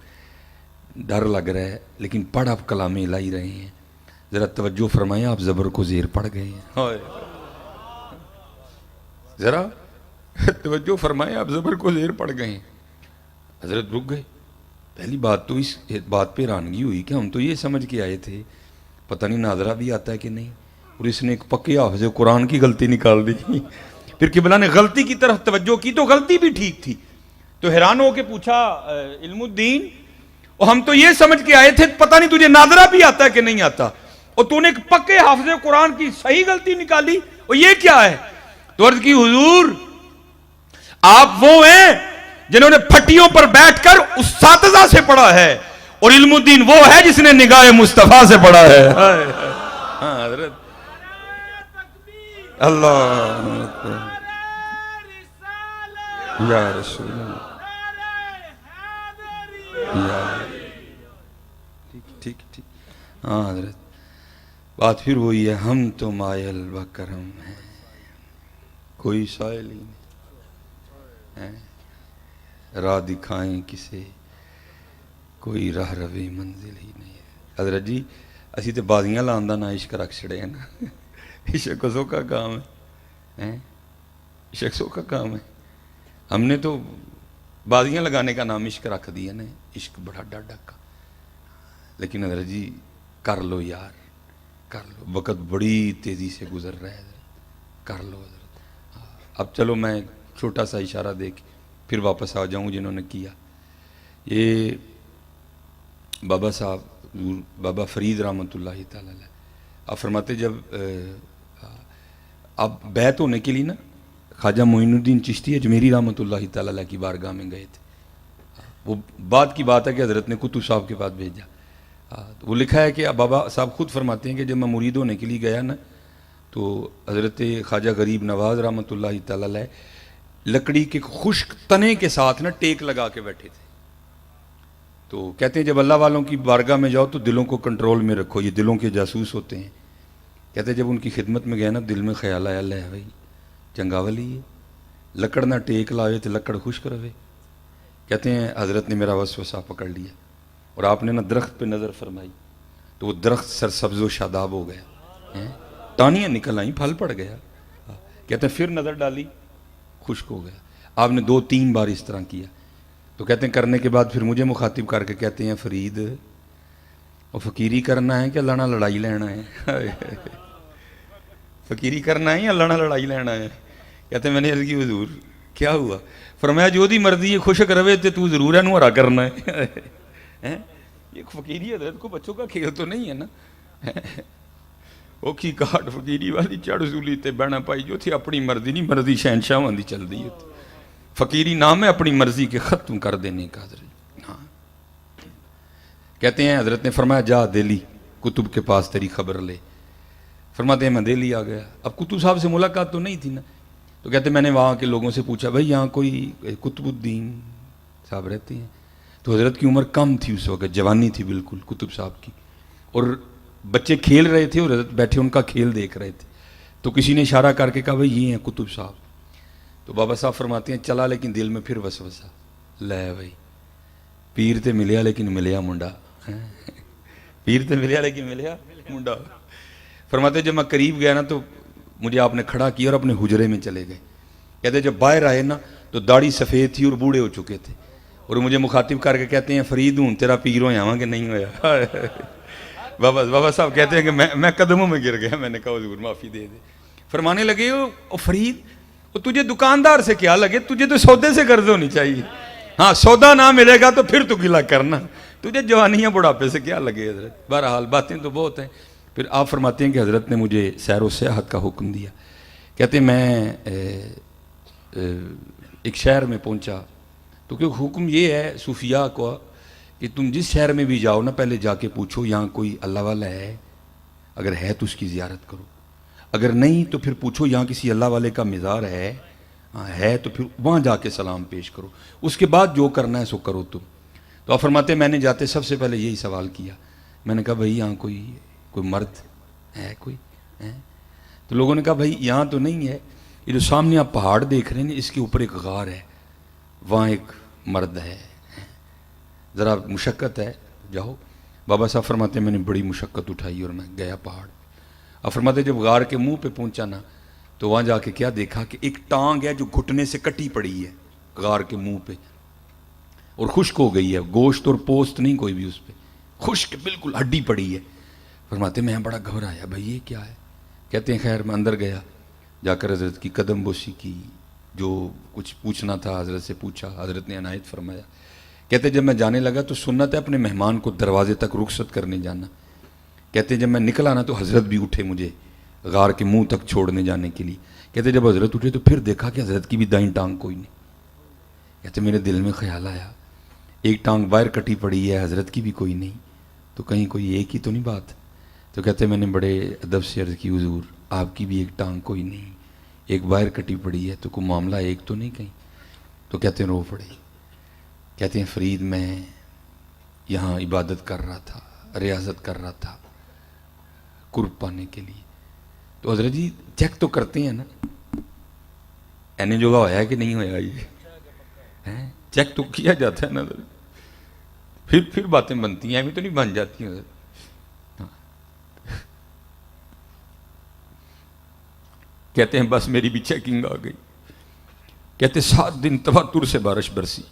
ڈر لگ رہا ہے لیکن پڑھ آپ کلام الہی رہے ہیں، ذرا توجہ فرمائیں آپ زبر کو زیر پڑ گئے ہیں. ذرا توجہ فرمائیں آپ زبر کو زیر پڑ گئے ہیں. حضرت رک گئے. پہلی بات تو اس بات پہ حیرانگی ہوئی کہ ہم تو یہ سمجھ کے آئے تھے پتہ نہیں ناظرہ بھی آتا ہے کہ نہیں، اور اس نے ایک پکے حافظ قرآن کی غلطی نکال دی. پھر قبلہ نے غلطی کی طرف توجہ کی تو غلطی بھی ٹھیک تھی. تو حیران ہو کے پوچھا علم الدین اور ہم تو یہ سمجھ کے آئے تھے پتہ نہیں تجھے ناظرہ بھی آتا ہے کہ نہیں آتا، اور تو نے ایک پکے حافظ قرآن کی صحیح غلطی نکالی، اور یہ کیا ہے؟ تو عرض کی حضور آپ وہ ہیں جنہوں نے پھٹیوں پر بیٹھ کر اساتذہ سے پڑھا ہے، اور علم الدین وہ ہے جس نے نگاہ مصطفیٰ سے پڑھا ہے. ہاں حضرت اللہ یا رسول اللہ ٹھیک ٹھیک. ہاں حضرت بات پھر وہی ہے، ہم تو مائل و کرم ہیں کوئی سائل ہی نہیں، راہ دکھائیں کسے کوئی راہ روی منزل ہی نہیں ہے. حضرت جی اسی تو بازیاں لان دا نا عشق رکھ چھڑے ہیں نا. عشق سو کا کام ہے، عشق سو کا کام ہے. ہم نے تو بازیاں لگانے کا نام عشق رکھ دیا نا، عشق بڑا ڈاڈا کا. لیکن حضرت جی کر لو یار کر لو، وقت بڑی تیزی سے گزر رہا ہے، کر لو حضرت. اب چلو میں چھوٹا سا اشارہ دے کے پھر واپس آ جاؤں جنہوں نے کیا. یہ بابا صاحب بابا فرید رحمۃ اللہ تعالی علیہ آپ فرماتے جب اب بیعت ہونے کے لیے نا خواجہ معین الدین چشتی اجمیری رحمۃ اللہ تعالی علیہ کی بارگاہ میں گئے تھے. وہ بعد کی بات ہے کہ حضرت نے کتب صاحب کے پاس بھیجا. وہ لکھا ہے کہ بابا صاحب خود فرماتے ہیں کہ جب میں مرید ہونے کے لیے گیا نا تو حضرت خواجہ غریب نواز رحمۃ اللہ تعالی علیہ لکڑی کے خشک تنے کے ساتھ نا ٹیک لگا کے بیٹھے تھے. تو کہتے ہیں جب اللہ والوں کی بارگاہ میں جاؤ تو دلوں کو کنٹرول میں رکھو، یہ دلوں کے جاسوس ہوتے ہیں. کہتے ہیں جب ان کی خدمت میں گئے نا دل میں خیال آیا لے بھائی چنگا ولی ہے، لکڑ نہ ٹیک لائے تو لکڑ خشک رہے. کہتے ہیں حضرت نے میرا وسوسہ پکڑ لیا اور آپ نے نا درخت پہ نظر فرمائی تو وہ درخت سرسبز و شاداب ہو گیا، ٹانیاں نکل آئیں پھل پڑ گیا. کہتے ہیں پھر نظر ڈالی خشک ہو گیا. آپ نے 2-3 بار اس طرح کیا. تو کہتے ہیں کرنے کے بعد پھر مجھے مخاطب کر کے کہتے ہیں فرید وہ فقیری کرنا ہے کہ اللہ نہ لڑائی لینا ہے؟ فقیری کرنا ہے یا اللہ نہ لڑائی لینا ہے؟ کہتے ہیں میں نے عرض کی حضور کیا ہوا؟ فرمایا جو دی مرضی ہے خشک روے تے تو ضرور ہے نوہرا کرنا ہے. یہ فقیری حضرت کو بچوں کا کھیل تو نہیں ہے نا. اوکھی کاٹ فقیری والی چڑھ سولی تے بہنا پائی جو تھی اپنی مرضی نہیں مرضی شہنشاہ واندی چل دی ہوتی. فقیری نام ہے اپنی مرضی کے ختم کر دینے کا. حضرت ہاں کہتے ہیں حضرت نے فرمایا جا دہلی کتب کے پاس تیری خبر لے. فرماتے ہیں میں دہلی آ گیا. اب کتب صاحب سے ملاقات تو نہیں تھی نا, تو کہتے ہیں میں نے وہاں کے لوگوں سے پوچھا بھائی یہاں کوئی قطب الدین صاحب رہتے ہیں؟ تو حضرت کی عمر کم تھی اس وقت, جوانی تھی بالکل قطب صاحب کی, اور بچے کھیل رہے تھے اور حضرت بیٹھے ان کا کھیل دیکھ رہے تھے. تو کسی نے اشارہ کر کے کہا بھائی یہ ہیں قطب صاحب. تو بابا صاحب فرماتے ہیں چلا لیکن دل میں پھر وسوسہ, لے بھائی پیر تے ملیا لیکن ملیا منڈا, پیر تے ملیا لیکن ملیا منڈا. فرماتے ہیں جب میں قریب گیا نا تو مجھے آپ نے کھڑا کیا اور اپنے حجرے میں چلے گئے. کہتے ہیں جب باہر آئے نا تو داڑھی سفید تھی اور بوڑھے ہو چکے تھے, اور مجھے مخاطب کر کے کہتے ہیں فرید ہوں تیرا پیر ہویا ہاں کہ نہیں ہویا. بابا صاحب کہتے ہیں کہ میں قدموں میں گر گیا. میں نے کہا حضور معافی دے دے. فرمانے لگے او فرید تجھے دکاندار سے کیا لگے, تجھے تو سودے سے قرض ہونی چاہیے. ہاں سودا نہ ملے گا تو پھر تو گلا کرنا, تجھے جوانیاں بڑھاپے سے کیا لگے حضرت. بہرحال باتیں تو بہت ہیں. پھر آپ فرماتے ہیں کہ حضرت نے مجھے سیر و سیاحت کا حکم دیا. کہتے ہیں میں ایک شہر میں پہنچا تو کیونکہ حکم یہ ہے صوفیاء کو کہ تم جس شہر میں بھی جاؤ نا پہلے جا کے پوچھو یہاں کوئی اللہ والا ہے, اگر ہے تو اس کی زیارت کرو, اگر نہیں تو پھر پوچھو یہاں کسی اللہ والے کا مزار ہے, ہاں ہے تو پھر وہاں جا کے سلام پیش کرو, اس کے بعد جو کرنا ہے سو کرو تم. تو آپ فرماتے ہیں میں نے جاتے سب سے پہلے یہی سوال کیا. میں نے کہا بھائی یہاں کوئی مرد ہے کوئی ہے؟ تو لوگوں نے کہا بھائی یہاں تو نہیں ہے, یہ جو سامنے آپ پہاڑ دیکھ رہے ہیں اس کے اوپر ایک غار ہے, وہاں ایک مرد ہے, ذرا مشقت ہے جاؤ. بابا صاحب فرماتے ہیں میں نے بڑی مشقت اٹھائی اور میں گیا پہاڑ. اب فرماتے ہیں جب غار کے منہ پہ پہنچا نا تو وہاں جا کے کیا دیکھا کہ ایک ٹانگ ہے جو گھٹنے سے کٹی پڑی ہے غار کے منہ پہ, اور خشک ہو گئی ہے, گوشت اور پوست نہیں کوئی بھی اس پہ, خشک بالکل ہڈی پڑی ہے. فرماتے ہیں میں بڑا گھبرایا بھائی یہ کیا ہے. کہتے ہیں خیر میں اندر گیا, جا کر حضرت کی قدم بوسی کی, جو کچھ پوچھنا تھا حضرت سے پوچھا, حضرت نے عنایت فرمایا. کہتے جب میں جانے لگا تو سنت ہے اپنے مہمان کو دروازے تک رخصت کرنے جانا. کہتے جب میں نکلا نا تو حضرت بھی اٹھے مجھے غار کے منہ تک چھوڑنے جانے کے لیے. کہتے جب حضرت اٹھے تو پھر دیکھا کہ حضرت کی بھی دائیں ٹانگ کوئی نہیں. کہتے میرے دل میں خیال آیا ایک ٹانگ باہر کٹی پڑی ہے, حضرت کی بھی کوئی نہیں, تو کہیں کوئی ایک ہی تو نہیں بات. تو کہتے میں نے بڑے ادب سے عرض کی حضور آپ کی بھی ایک ٹانگ کوئی نہیں, ایک باہر کٹی پڑی ہے, تو کوئی معاملہ ایک تو نہیں کہیں. تو کہتے ہیں رو پڑے. کہتے ہیں فرید میں یہاں عبادت کر رہا تھا, ریاضت کر رہا تھا قرب پانے کے لیے. تو حضرت جی چیک تو کرتے ہیں نا اینے جگہ ہوا ہے کہ نہیں ہوا, یہ چیک تو کیا جاتا ہے نا, پھر باتیں بنتی ہیں, ابھی تو نہیں بن جاتی ہیں. کہتے ہیں بس میری بھی چیکنگ آ گئی. کہتے 7 دن تواتر سے بارش برسی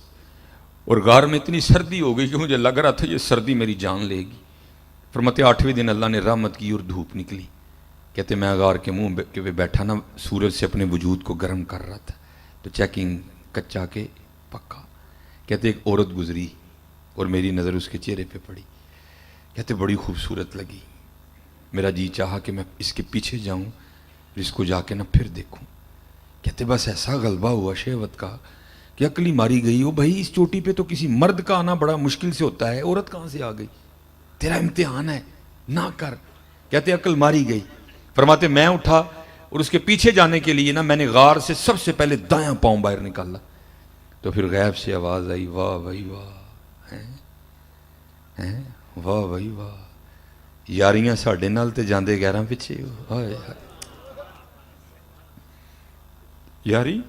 اور غار میں اتنی سردی ہو گئی کہ مجھے لگ رہا تھا یہ سردی میری جان لے گی. فرماتے 8ویں دن اللہ نے رحمت کی اور دھوپ نکلی. کہتے میں غار کے منہ پہ بیٹھا نا سورج سے اپنے وجود کو گرم کر رہا تھا, تو چیکنگ کچا کے پکا. کہتے ایک عورت گزری اور میری نظر اس کے چہرے پہ پڑی. کہتے بڑی خوبصورت لگی, میرا جی چاہا کہ میں اس کے پیچھے جاؤں اس کو جا کے نہ پھر دیکھوں. کہتے بس ایسا غلبہ ہوا شہوت کا کہ عقل ہی ماری گئی. وہ بھائی اس چوٹی پہ تو کسی مرد کا آنا بڑا مشکل سے ہوتا ہے, عورت کہاں سے آ گئی, تیرا امتحان ہے نہ کر. کہتے عقل ماری گئی. فرماتے میں اٹھا اور اس کے پیچھے جانے کے لیے نا میں نے غار سے سب سے پہلے دایاں پاؤں باہر نکالا. تو پھر غیب سے آواز آئی واہ بھائی واہ, واہ بھائی واہ, یاریاں ساڈے نال تے جاندے غیراں پیچھے. ہائے ہائے یاری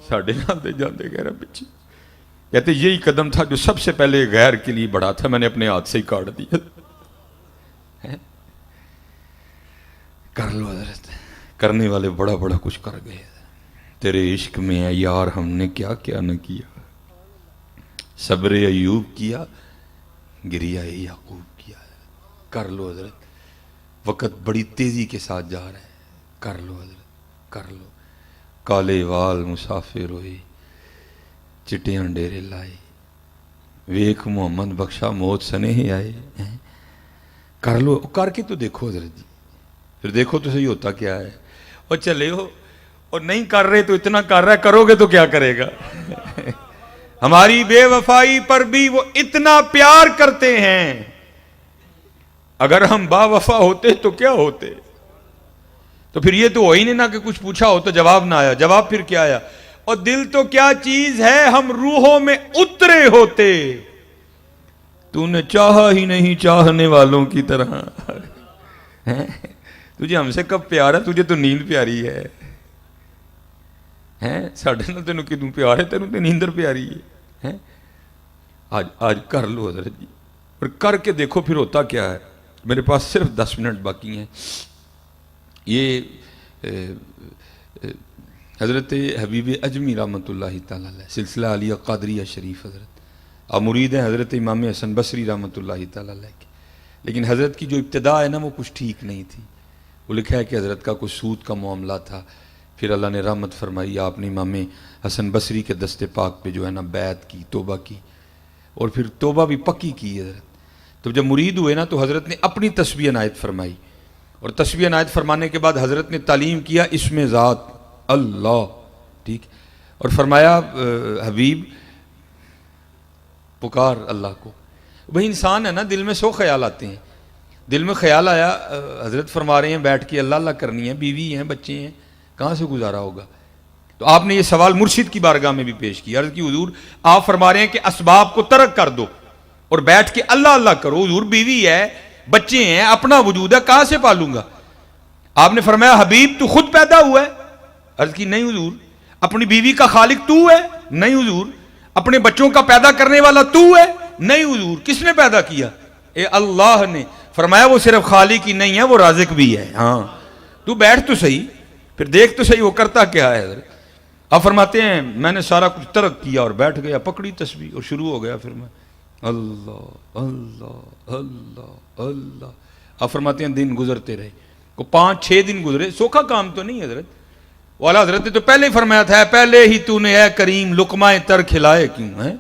ساڈے نال تے جاندے غیراں پیچھے. کہتے یہی قدم تھا جو سب سے پہلے غیر کے لیے بڑھا تھا, میں نے اپنے ہاتھ سے ہی کاٹ دیا. کر لو حضرت, کرنے والے بڑا بڑا کچھ کر گئے. تیرے عشق میں ہے یار ہم نے کیا کیا نہ کیا, صبر ایوب کیا, گریہ یعقوب کیا. کر لو حضرت, وقت بڑی تیزی کے ساتھ جا رہا ہے, کر لو حضرت کر لو. کالے وال مسافر ہوئے چٹیاں ڈیرے لائے, ویکھ محمد بخشا موت سنے ہی آئے. کر لو, کر کے تو دیکھو حضرت جی, پھر دیکھو تو صحیح ہوتا کیا ہے. اور چلے ہو اور نہیں کر رہے تو اتنا کر رہا ہے, کرو گے تو کیا کرے گا. ہماری بے وفائی پر بھی وہ اتنا پیار کرتے ہیں. اگر ہم با وفا ہوتے تو کیا ہوتے؟ تو پھر یہ تو ہو ہی نہیں نا کہ کچھ پوچھا ہو تو جواب نہ آیا. جواب پھر کیا آیا؟ اور دل تو کیا چیز ہے ہم روحوں میں اترے ہوتے، تو نے چاہا ہی نہیں چاہنے والوں کی طرح. تجھے ہم سے کب پیار ہے؟ تجھے تو نیند پیاری ہے. ساڑھے نال تینوں کدوں پیار ہے؟ تینوں تو نیندر پیاری ہے. آج کر لو حضرت جی، اور کر کے دیکھو پھر ہوتا کیا ہے. میرے پاس صرف 10 منٹ باقی ہیں. یہ حضرت حبیب اجمی رحمۃ اللہ تعالیٰ علیہ، سلسلہ علیہ قادریہ شریف حضرت، اور مرید ہیں حضرت امام حسن بصری رحمۃ اللہ تعالیٰ علیہ کے. لیکن حضرت کی جو ابتدا ہے نا وہ کچھ ٹھیک نہیں تھی. وہ لکھا ہے کہ حضرت کا کچھ سود کا معاملہ تھا، پھر اللہ نے رحمت فرمائی، آپ نے امام حسن بصری کے دست پاک پہ جو ہے نا بیعت کی، توبہ کی، اور پھر توبہ بھی پکی کی حضرت. تو جب مرید ہوئے نا تو حضرت نے اپنی تسبیح عنایت فرمائی، اور تسبیح عنایت فرمانے کے بعد حضرت نے تعلیم کیا اسم ذات اللہ، ٹھیک، اور فرمایا حبیب پکار اللہ کو. وہی انسان ہے نا، دل میں 100 خیال آتے ہیں. دل میں خیال آیا، حضرت فرما رہے ہیں بیٹھ کے اللہ اللہ کرنی ہے، بیوی ہیں، بچے ہیں، کہاں سے گزارا ہوگا؟ تو آپ نے یہ سوال مرشد کی بارگاہ میں بھی پیش کیا. عرض کی حضور آپ فرما رہے ہیں کہ اسباب کو ترک کر دو اور بیٹھ کے اللہ اللہ کرو. حضور بیوی ہے، بچے ہیں، اپنا وجود ہے، کہاں سے پالوں گا؟ آپ نے فرمایا حبیب تو خود پیدا ہوا ہے. عرض کی نہیں حضور. اپنی بیوی کا خالق تو ہے؟ نہیں حضور. اپنے بچوں کا پیدا کرنے والا تو ہے؟ نہیں حضور. کس نے پیدا کیا؟ اے اللہ نے. فرمایا وہ صرف خالق ہی نہیں ہے، وہ رازق بھی ہے. ہاں تو بیٹھ تو صحیح، پھر دیکھ تو صحیح وہ کرتا کیا ہے حضرت. آپ فرماتے ہیں میں نے سارا کچھ ترک کیا اور بیٹھ گیا، پکڑی تسبیح اور شروع ہو گیا. پھر میں اللہ اللہ اللہ اللہ. آپ فرماتے ہیں دن گزرتے رہے، کو 5-6 دن گزرے. سوکھا کام تو نہیں حضرت. والا حضرت نے تو پہلے ہی فرمایا تھا پہلے ہی تو نے اے کریم لقمہ تر کھلائے کیوں ہے.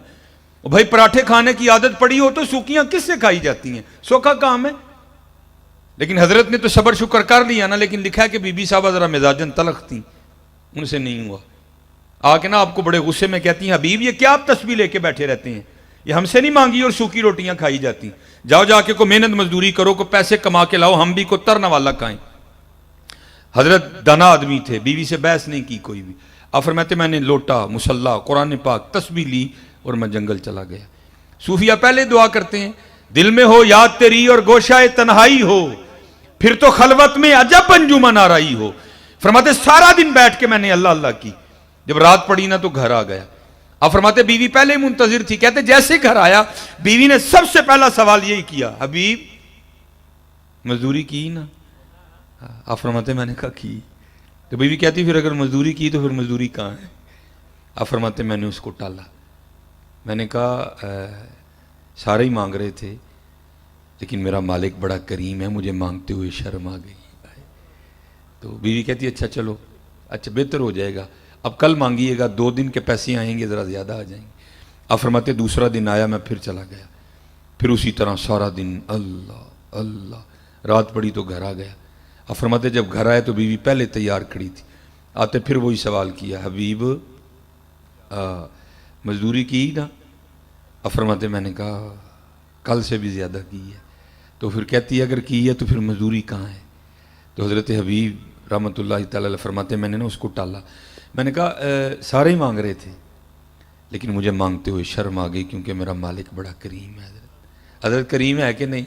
بھائی پراٹھے کھانے کی عادت پڑی ہو تو سوکھیاں کس سے کھائی جاتی ہیں؟ سوکھا کام ہے. لیکن حضرت نے تو صبر شکر کر لیا نا. لیکن لکھا ہے کہ بی بی صاحبہ ذرا مزاجن تلخ تھیں، ان سے نہیں ہوا. آ کے نا آپ کو بڑے غصے میں کہتی ہیں حبیب یہ کیا آپ تسبیح لے کے بیٹھے رہتے ہیں؟ یہ ہم سے نہیں مانگی اور سوکھی روٹیاں کھائی جاتی. جاؤ جا کے کو محنت مزدوری کرو، کو پیسے کما کے لاؤ، ہم بھی کو ترنا والا کھائیں. حضرت دانا آدمی تھے، بیوی سے بحث نہیں کی کوئی بھی. آپ فرماتے میں نے لوٹا، مصلا، قرآن پاک، تسبیح لی اور میں جنگل چلا گیا. صوفیہ پہلے دعا کرتے ہیں دل میں ہو یاد تیری اور گوشہ تنہائی ہو، پھر تو خلوت میں عجب انجمن آرائی ہو. فرماتے سارا دن بیٹھ کے میں نے اللہ اللہ کی. جب رات پڑی نا تو گھر آ گیا. آپ فرماتے بیوی پہلے منتظر تھی. کہتے جیسے گھر آیا بیوی نے سب سے پہلا سوال یہی کیا حبیب مزدوری کی نا؟ آپ فرماتے میں نے کہا کی. تو بیوی کہتی پھر اگر مزدوری کی تو پھر مزدوری کہاں ہے؟ آپ فرماتے میں نے اس کو ٹالا. میں نے کہا سارے ہی مانگ رہے تھے لیکن میرا مالک بڑا کریم ہے، مجھے مانگتے ہوئے شرم آ گئی. تو بیوی کہتی اچھا چلو، اچھا بہتر ہو جائے گا، اب کل مانگیے گا، 2 دن کے پیسے آئیں گے، ذرا زیادہ آ جائیں گے. آپ فرماتے دوسرا دن آیا، میں پھر چلا گیا، پھر اسی طرح سارا دن اللہ اللہ. رات پڑی تو گھر آ گیا. آپ فرماتے جب گھر آئے تو بیوی پہلے تیار کھڑی تھی. آتے پھر وہی سوال کیا حبیب مزدوری کی نا؟ آپ فرماتے میں نے کہا کل سے بھی زیادہ کی ہے. تو پھر کہتی ہے اگر کی ہے تو پھر مزدوری کہاں ہے؟ تو حضرت حبیب رحمۃ اللہ تعالی علیہ فرماتے میں نے نا اس کو ٹالا. میں نے کہا سارے ہی مانگ رہے تھے لیکن مجھے مانگتے ہوئے شرم آ گئی کیونکہ میرا مالک بڑا کریم ہے. حضرت کریم ہے کہ نہیں؟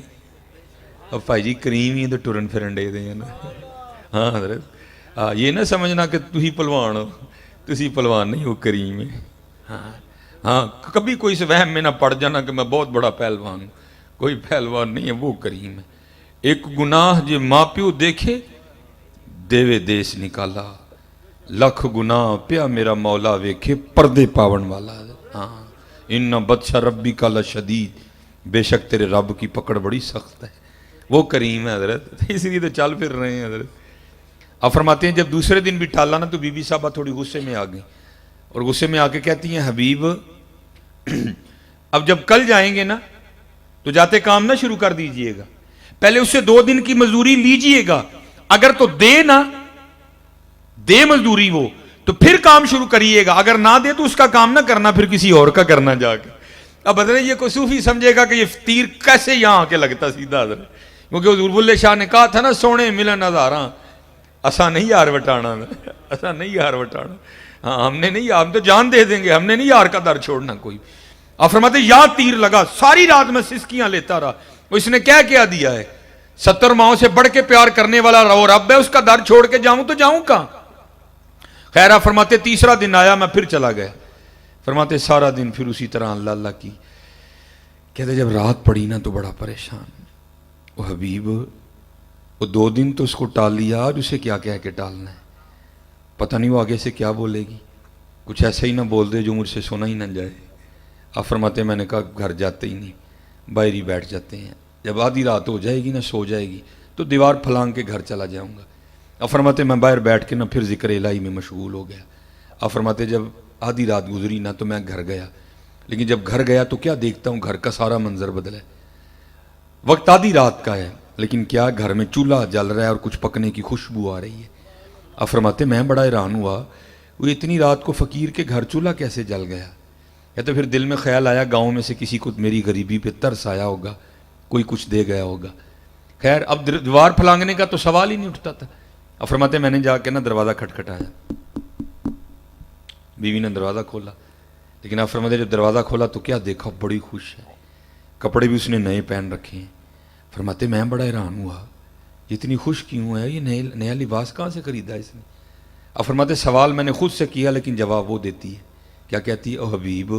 اب بھائی جی کریم ہی تو ٹرن پھرن دے دیں نا. ہاں حضرت یہ نہ سمجھنا کہ تھی پلوان ہو، تسی پلوان نہیں ہو، کریم ہے. ہاں کبھی کوئی سے وہم میں نہ پڑ جانا کہ میں بہت بڑا پہلوان ہوں. کوئی پہلوان نہیں ہے، وہ کریم ہے. ایک گناہ جو ماں پیو دیکھے دیوے دیس نکالا، لکھ گناہ پیا میرا مولا ویکھے پردے پاون والا. ہاں ان بدشا ربی کا لشدید، بے شک تیرے رب کی پکڑ بڑی سخت ہے. وہ کریم ہے حضرت، اس لیے تو چل پھر رہے ہیں حضرت. آپ فرماتے ہیں جب دوسرے دن بھی ٹالا نا تو بی بی صاحبہ تھوڑی غصے میں آ گئی اور غصے میں آ کے کہتی ہیں حبیب اب جب کل جائیں گے نا تو جاتے کام نہ شروع کر دیجئے گا، پہلے اس سے 2 دن کی مزدوری لیجئے گا. اگر تو دے نا دے مزدوری وہ تو پھر کام شروع کریے گا. اگر نہ دے تو اس کا کام نہ کرنا, پھر کسی اور کا کرنا جا کے. اب بدلے یہ کوئی صوفی سمجھے گا کہ یہ تیر کیسے یہاں آ کے لگتا سیدھا حضرت, کیونکہ حضور بلے شاہ نے کہا تھا نا سونے ملن ہزاراں اسا نہیں یار وٹانا, اسا نہیں یار وٹانا. ہاں ہم نے نہیں, ہم تو جان دے دیں گے, ہم نے نہیں یار کا در چھوڑنا کوئی. آپ فرماتے یا تیر لگا, ساری رات میں سسکیاں لیتا رہا. اس نے کیا دیا ہے, 70 ماؤں سے بڑھ کے پیار کرنے والا رو رب ہے, اس کا در چھوڑ کے جاؤں تو جاؤں کہاں. خیر آپ فرماتے تیسرا دن آیا, میں پھر چلا گیا. فرماتے سارا دن پھر اسی طرح اللہ اللہ کی. کہتے جب رات پڑی نا تو بڑا پریشان. وہ حبیب وہ 2 دن تو اس کو ٹال لیا, اور اسے کیا کہہ کے ٹالنا ہے, پتہ نہیں وہ آگے سے کیا بولے گی. کچھ ایسا ہی نہ بول دے جو مجھ سے سنا ہی نہ جائے. آپ فرماتے میں نے کہا گھر جاتے ہی نہیں, باہر ہی بیٹھ جاتے ہیں. جب آدھی رات ہو جائے گی نا, سو جائے گی, تو دیوار پھلانگ کے گھر چلا جاؤں گا. آپ فرماتے میں باہر بیٹھ کے نا پھر ذکر الہی میں مشغول ہو گیا. آپ فرماتے جب آدھی رات گزری نا تو میں گھر گیا, لیکن جب گھر گیا تو کیا دیکھتا ہوں, گھر کا سارا منظر بدلا ہے. وقت آدھی رات کا ہے, لیکن کیا گھر میں چولہا جل رہا ہے اور کچھ پکنے کی خوشبو آ رہی ہے. آپ فرماتے میں بڑا حیران ہوا, وہ اتنی رات کو فقیر کے گھر چولہا کیسے جل گیا. یا تو پھر دل میں خیال آیا گاؤں میں سے کسی کو میری غریبی پہ ترس آیا ہوگا, کوئی کچھ دے گیا ہوگا. خیر اب دیوار پھلانگنے کا تو سوال ہی نہیں اٹھتا تھا. اب فرماتے میں نے جا کے نا دروازہ کھٹکھٹایا, بیوی نے دروازہ کھولا. لیکن آپ فرماتے جب دروازہ کھولا تو کیا دیکھا, بڑی خوش ہے, کپڑے بھی اس نے نئے پہن رکھے ہیں. فرماتے میں بڑا حیران ہوا, اتنی خوش کیوں ہے, یہ نیا لباس کہاں سے خریدا اس نے. اب فرماتے سوال میں نے خود سے کیا, لیکن جواب وہ دیتی ہے. کیا کہتی ہے, او حبیب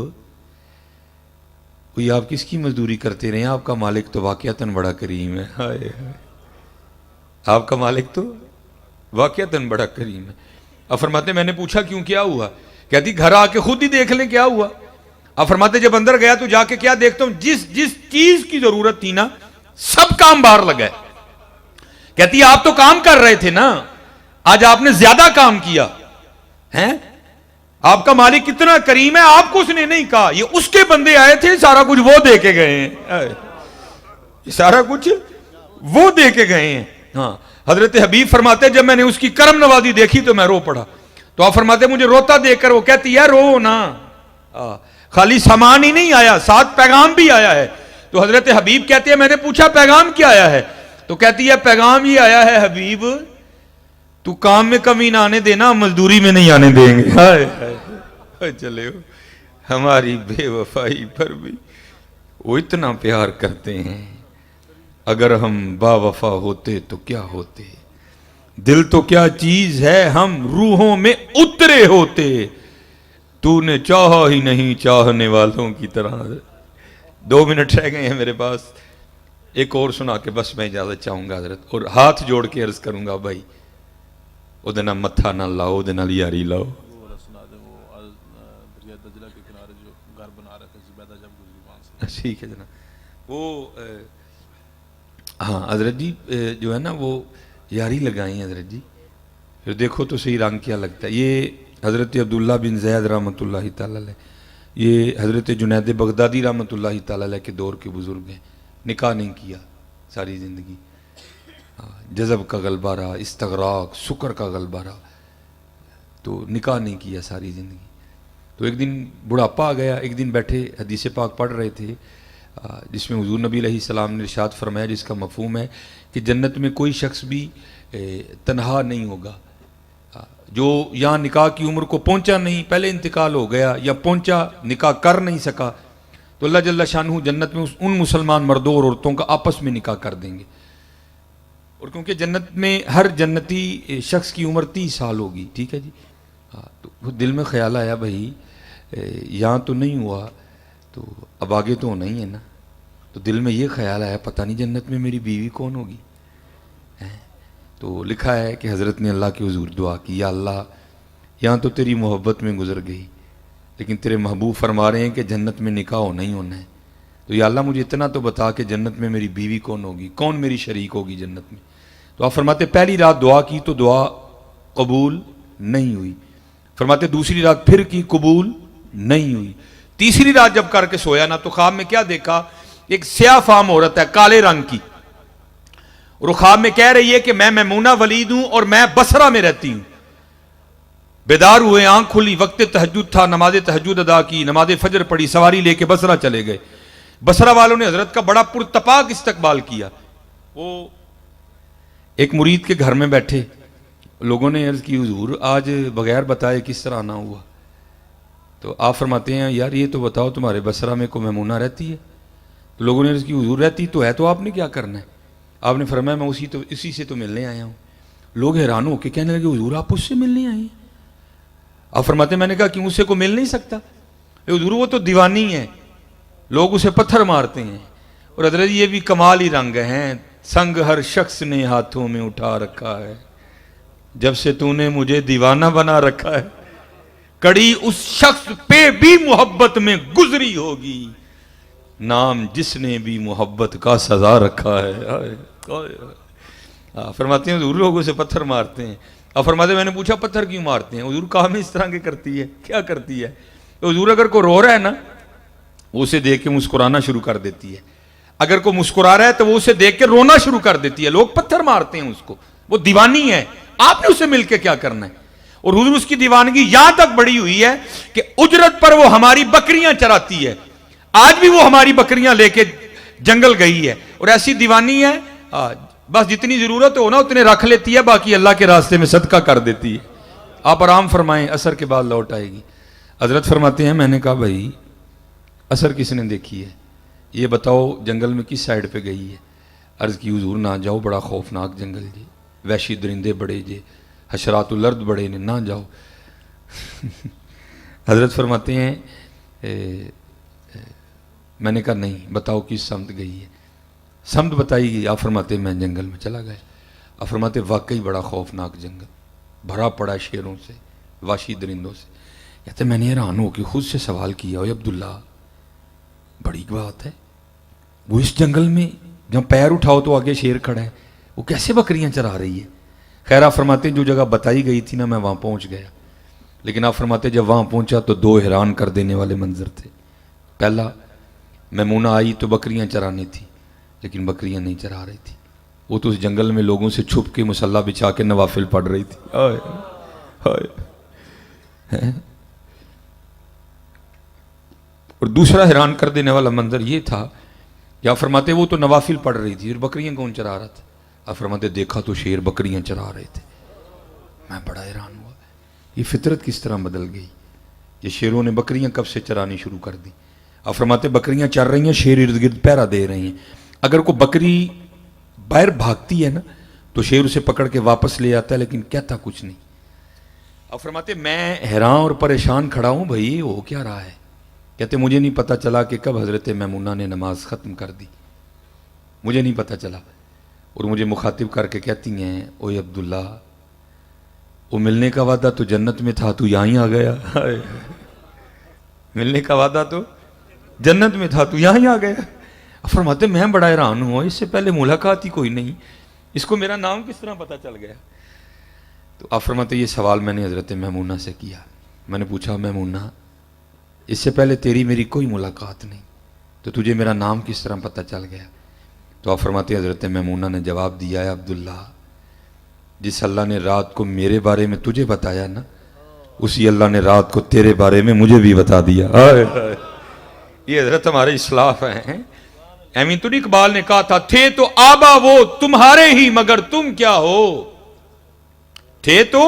کوئی آپ کس کی مزدوری کرتے رہے ہیں, آپ کا مالک تو واقعتاً بڑا کریم ہے. ہائے ہائے, آپ کا مالک تو واقعتاً بڑا کریم ہے. اب فرماتے میں نے پوچھا کیوں, کیا ہوا. کہتی گھر آ کے خود ہی دیکھ لیں کیا ہوا. اب فرماتے جب اندر گیا تو جا کے کیا دیکھتا ہوں, جس چیز کی ضرورت تھی نا سب کام باہر لگا ہے. کہتی آپ تو کام کر رہے تھے نا, آج آپ نے زیادہ کام کیا ہیں. آپ کا مالک کتنا کریم ہے, آپ کو اس نے نہیں کہا, یہ اس کے بندے آئے تھے, سارا کچھ وہ دے کے گئے ہیں, سارا کچھ وہ دے کے گئے ہیں. ہاں حضرت حبیب فرماتے جب میں نے اس کی کرم نوازی دیکھی تو میں رو پڑا. تو آپ فرماتے مجھے روتا دیکھ کر وہ کہتی ہے رو نا, خالی سامان ہی نہیں آیا, ساتھ پیغام بھی آیا ہے. تو حضرت حبیب کہتے ہیں میں نے پوچھا پیغام کیا آیا ہے. تو کہتی ہے پیغام یہ آیا ہے حبیب, تو کام میں کمی نہ آنے دینا, مزدوری میں نہیں آنے دیں گے. ہائے ہائے, چلے ہو ہماری بے وفائی پر بھی وہ اتنا پیار کرتے ہیں. اگر ہم با وفا ہوتے تو کیا ہوتے, دل تو کیا چیز ہے ہم روحوں میں اترے ہوتے. تو نے چاہا ہی نہیں چاہنے والوں کی طرح. 2 منٹ رہ گئے ہیں میرے پاس, ایک اور سنا کے بس میں اجازت چاہوں گا حضرت, اور ہاتھ جوڑ کے عرض کروں گا بھائی وہ دینا متھا نہ لاؤ, دینا لیاری لاؤ. ٹھیک ہے جناب. وہ ہاں حضرت جی جو ہے نا وہ یاری لگائیں حضرت جی, پھر دیکھو تو صحیح رنگ کیا لگتا ہے. یہ حضرت عبداللہ بن زید رحمۃ اللہ تعالی علیہ, یہ حضرت جنید بغدادی رحمۃ اللہ تعالی علیہ کے دور کے بزرگ ہیں. نکاح نہیں کیا ساری زندگی, جذب کا غلبہ رہا, استغراق سکر کا غلبہ رہا, تو نکاح نہیں کیا ساری زندگی. تو ایک دن بڑھاپا آ گیا. ایک دن بیٹھے حدیث پاک پڑھ رہے تھے جس میں حضور نبی علیہ السلام نے ارشاد فرمایا, جس کا مفہوم ہے کہ جنت میں کوئی شخص بھی تنہا نہیں ہوگا. جو یہاں نکاح کی عمر کو پہنچا نہیں, پہلے انتقال ہو گیا, یا پہنچا نکاح کر نہیں سکا, تو اللہ جل شانہ جنت میں ان مسلمان مردوں اور عورتوں کا آپس میں نکاح کر دیں گے. اور کیونکہ جنت میں ہر جنتی شخص کی عمر 30 سال ہوگی. ٹھیک ہے جی. تو وہ دل میں خیال آیا بھائی یہاں تو نہیں ہوا, تو اب آگے تو ہونا ہی ہے نا. تو دل میں یہ خیال آیا پتہ نہیں جنت میں میری بیوی کون ہوگی. تو لکھا ہے کہ حضرت نے اللہ کے حضور دعا کی, یا اللہ یہاں تو تیری محبت میں گزر گئی, لیکن تیرے محبوب فرما رہے ہیں کہ جنت میں نکاح ہونا ہی ہونا ہے. تو یا اللہ مجھے اتنا تو بتا کہ جنت میں میری بیوی کون ہوگی, کون میری شریک ہوگی جنت میں. تو آپ فرماتے پہلی رات دعا کی تو دعا قبول نہیں ہوئی. فرماتے دوسری رات پھر کی, قبول نہیں ہوئی. تیسری رات جب کر کے سویا نا تو خواب میں کیا دیکھا, ایک سیاہ فام عورت ہے کالے رنگ کی, اور خواب میں کہہ رہی ہے کہ میں میمونہ ولید ہوں اور میں بصرہ میں رہتی ہوں. بیدار ہوئے، آنکھ کھلی، وقت تہجد تھا، نماز تہجد ادا کی، نماز فجر پڑھی، سواری لے کے بصرہ چلے گئے۔ بصرہ والوں نے حضرت کا بڑا پرتپاک استقبال کیا۔ وہ ایک مرید کے گھر میں بیٹھے، لوگوں نے عرض کی حضور آج بغیر بتائے کس طرح آنا ہوا؟ تو آپ فرماتے ہیں یار یہ تو بتاؤ تمہارے بصرہ میں کوئی میمونہ رہتی ہے؟ تو لوگوں نے عرض کی حضور رہتی تو ہے، تو آپ نے کیا کرنا ہے؟ آپ نے فرمایا میں اسی سے تو ملنے آیا ہوں۔ لوگ حیران ہو کے کہنے لگے حضور آپ اس سے ملنے آئے ہیں؟ آپ فرماتے ہیں میں نے کہا کیوں، اس سے کوئی مل نہیں سکتا؟ حضور وہ تو دیوانی ہے، لوگ اسے پتھر مارتے ہیں۔ اور حضرت یہ بھی کمال ہی رنگ ہیں، سنگ ہر شخص نے ہاتھوں میں اٹھا رکھا ہے، جب سے تو نے مجھے دیوانہ بنا رکھا ہے، کڑی اس شخص پہ بھی محبت میں گزری ہوگی، نام جس نے بھی محبت کا سزا رکھا ہے۔ فرماتے ہیں حضور لوگ اسے پتھر مارتے ہیں۔ اب فرماتے ہیں میں نے پوچھا پتھر کیوں مارتے ہیں؟ حضور کام اس طرح کے کرتی ہے، کیا کرتی ہے؟ تو حضور اگر کوئی رو رہا ہے نا وہ اسے دیکھ کے مسکرانا شروع کر دیتی ہے، اگر کوئی مسکرا رہا ہے تو وہ اسے دیکھ کے رونا شروع کر دیتی ہے۔ لوگ پتھر مارتے ہیں اس کو، وہ دیوانی ہے، آپ نے اسے مل کے کیا کرنا ہے؟ اور حضور اس کی دیوانگی یہاں تک بڑی ہوئی ہے کہ اجرت پر وہ ہماری بکریاں چراتی ہے، آج بھی وہ ہماری بکریاں لے کے جنگل گئی ہے، اور ایسی دیوانی ہے بس جتنی ضرورت ہو نا اتنے رکھ لیتی ہے، باقی اللہ کے راستے میں صدقہ کر دیتی ہے۔ آپ آرام فرمائیں، عصر کے بعد لوٹ آئے گی۔ حضرت فرماتے ہیں میں نے کہا بھائی عصر کس نے دیکھی ہے؟ یہ بتاؤ جنگل میں کس سائیڈ پہ گئی ہے؟ عرض کی حضور نہ جاؤ، بڑا خوفناک جنگل جی، وحشی درندے بڑے جے، حشرات الارض بڑے نے، نہ جاؤ۔ حضرت فرماتے ہیں میں نے کہا نہیں، بتاؤ کس سمت گئی ہے؟ سمت بتائی گئی۔ آپ فرماتے ہیں میں جنگل میں چلا گیا۔ آپ فرماتے واقعی بڑا خوفناک جنگل، بھرا پڑا شیروں سے، وحشی درندوں سے۔ کہتے میں نے حیران ہو کے خود سے سوال کیا، اوے عبداللہ بڑی بات ہے، وہ اس جنگل میں جب پیر اٹھاؤ تو آگے شیر کھڑا ہے، وہ کیسے بکریاں چرا رہی ہے؟ خیر آپ فرماتے ہیں جو جگہ بتائی گئی تھی نا میں وہاں پہنچ گیا، لیکن آپ فرماتے ہیں جب وہاں پہنچا تو دو حیران کر دینے والے منظر تھے۔ پہلا، میمونہ آئی تو بکریاں چرانی تھی، لیکن بکریاں نہیں چرا رہی تھی، وہ تو اس جنگل میں لوگوں سے چھپ کے مصلی بچھا کے نوافل پڑھ رہی تھی۔ اور دوسرا حیران کر دینے والا منظر یہ تھا کہ آپ فرماتے وہ تو نوافل پڑھ رہی تھی اور بکریاں کون چرا رہا تھا؟ آپ فرماتے دیکھا تو شیر بکریاں چرا رہے تھے۔ میں بڑا حیران ہوا، یہ فطرت کس طرح بدل گئی، یہ شیروں نے بکریاں کب سے چرانی شروع کر دی؟ آپ فرماتے بکریاں چر رہی ہیں، شیر ارد گرد پہرا دے رہے ہیں، اگر کوئی بکری باہر بھاگتی ہے نا تو شیر اسے پکڑ کے واپس لے آتا ہے، لیکن کہتا کچھ نہیں۔ آپ فرماتے میں حیران اور پریشان کھڑا ہوں، بھائی ہو کیا رہا ہے؟ کہتے مجھے نہیں پتا چلا کہ کب حضرت میمونہ نے نماز ختم کر دی، مجھے نہیں پتا چلا۔ اور مجھے مخاطب کر کے کہتی ہیں اوے عبداللہ وہ ملنے کا وعدہ تو جنت میں تھا، تو یہاں ہی آ گیا۔ ملنے کا وعدہ تو جنت میں تھا، تو یہاں ہی آ گیا۔ فرماتے میں بڑا حیران ہوں، اس سے پہلے ملاقات ہی کوئی نہیں، اس کو میرا نام کس طرح پتا چل گیا؟ تو آپ فرماتے یہ سوال میں نے حضرت میمونہ سے کیا۔ میں نے پوچھا میمونہ اس سے پہلے تیری میری کوئی ملاقات نہیں، تو تجھے میرا نام کس طرح پتا چل گیا؟ تو آپ فرماتے حضرت میمونہ نے جواب دیا ہے عبداللہ جس اللہ نے رات کو میرے بارے میں تجھے بتایا نا، اسی اللہ نے رات کو تیرے بارے میں مجھے بھی بتا دیا۔ یہ حضرت ہمارے اسلاف ہیں۔ امین تو اقبال نے کہا تھا تھے تو آبا وہ تمہارے ہی مگر تم کیا ہو، تھے تو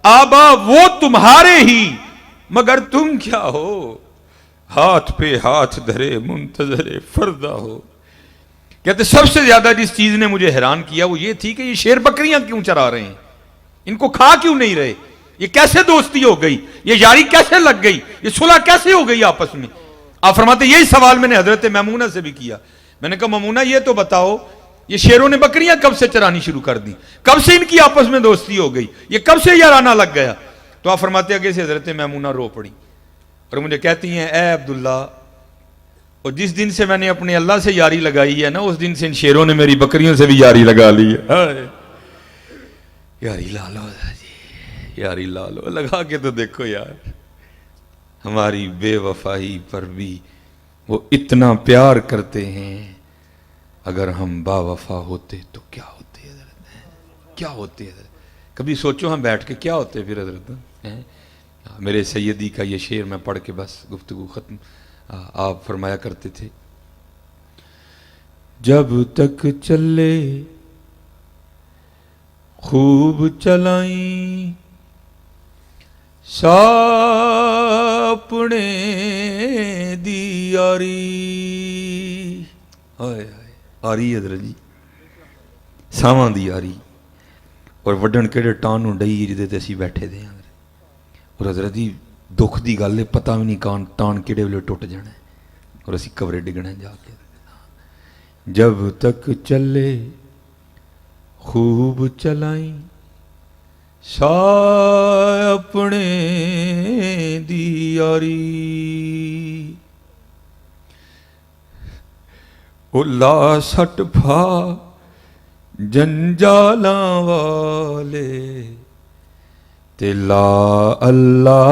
آبا وہ تمہارے ہی مگر تم کیا ہو، ہاتھ پہ ہاتھ دھرے منتظر فردہ ہو۔ کہتے سب سے زیادہ جس چیز نے مجھے حیران کیا وہ یہ تھی کہ یہ شیر بکریاں کیوں چرا رہے ہیں، ان کو کھا کیوں نہیں رہے، یہ کیسے دوستی ہو گئی، یہ یاری کیسے لگ گئی، یہ صلح کیسے ہو گئی آپس میں؟ آپ فرماتے یہی سوال میں نے حضرت میمونہ سے بھی کیا۔ میں نے کہا میمونہ یہ تو بتاؤ یہ شیروں نے بکریاں کب سے چرانی شروع کر دی، کب سے ان کی آپس میں دوستی ہو گئی، یہ کب سے یارانہ لگ گیا؟ تو آپ فرماتے آگے سے حضرت میمونہ رو پڑی اور مجھے کہتی ہیں اے عبداللہ اور جس دن سے میں نے اپنے اللہ سے یاری لگائی ہے نا اس دن سے ان شیروں نے میری بکریوں سے بھی یاری لگا لی ہے۔ یاری لالو جی، یاری لالو لگا کے تو دیکھو یار، ہماری بے وفائی پر بھی وہ اتنا پیار کرتے ہیں، اگر ہم با وفا ہوتے تو کیا ہوتے حضرت، کیا ہوتے حضرت؟ کبھی سوچو ہم بیٹھ کے کیا ہوتے پھر حضرت؟ میرے سیدی کا یہ شعر میں پڑھ کے بس گفتگو ختم. آپ فرمایا کرتے تھے جب تک چلے خوب چلائیں ساپنے دی یاری. ہائے ہائے آری حضرت جی ساواں دی یاری اور وڈن کہڑے ٹان نو ڈئی جدے تے اسی بیٹھے دے ہیں. اور حضرت جی دکھ دی گل ہے پتہ بھی نہیں کان ٹان کہڑے ویلے ٹوٹ جانا ہے اور اسی کورے ڈگنا جا کے. جب تک چلے خوب چلائیں اپنے دی یاری. او لا سٹ پھا جنجالاں والے تے لا اللہ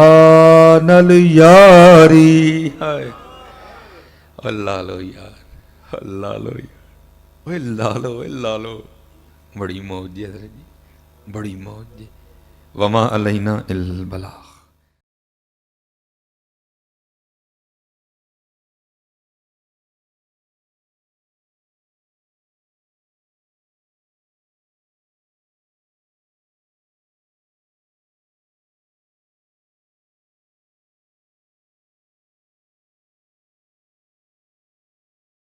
نل یاری. ہائے اللہ لو یار اللہ لو یار اوے لالو اوے لالو. بڑی موج جی حضرت جی بڑی موج جی. وما علینا الا البلاغ.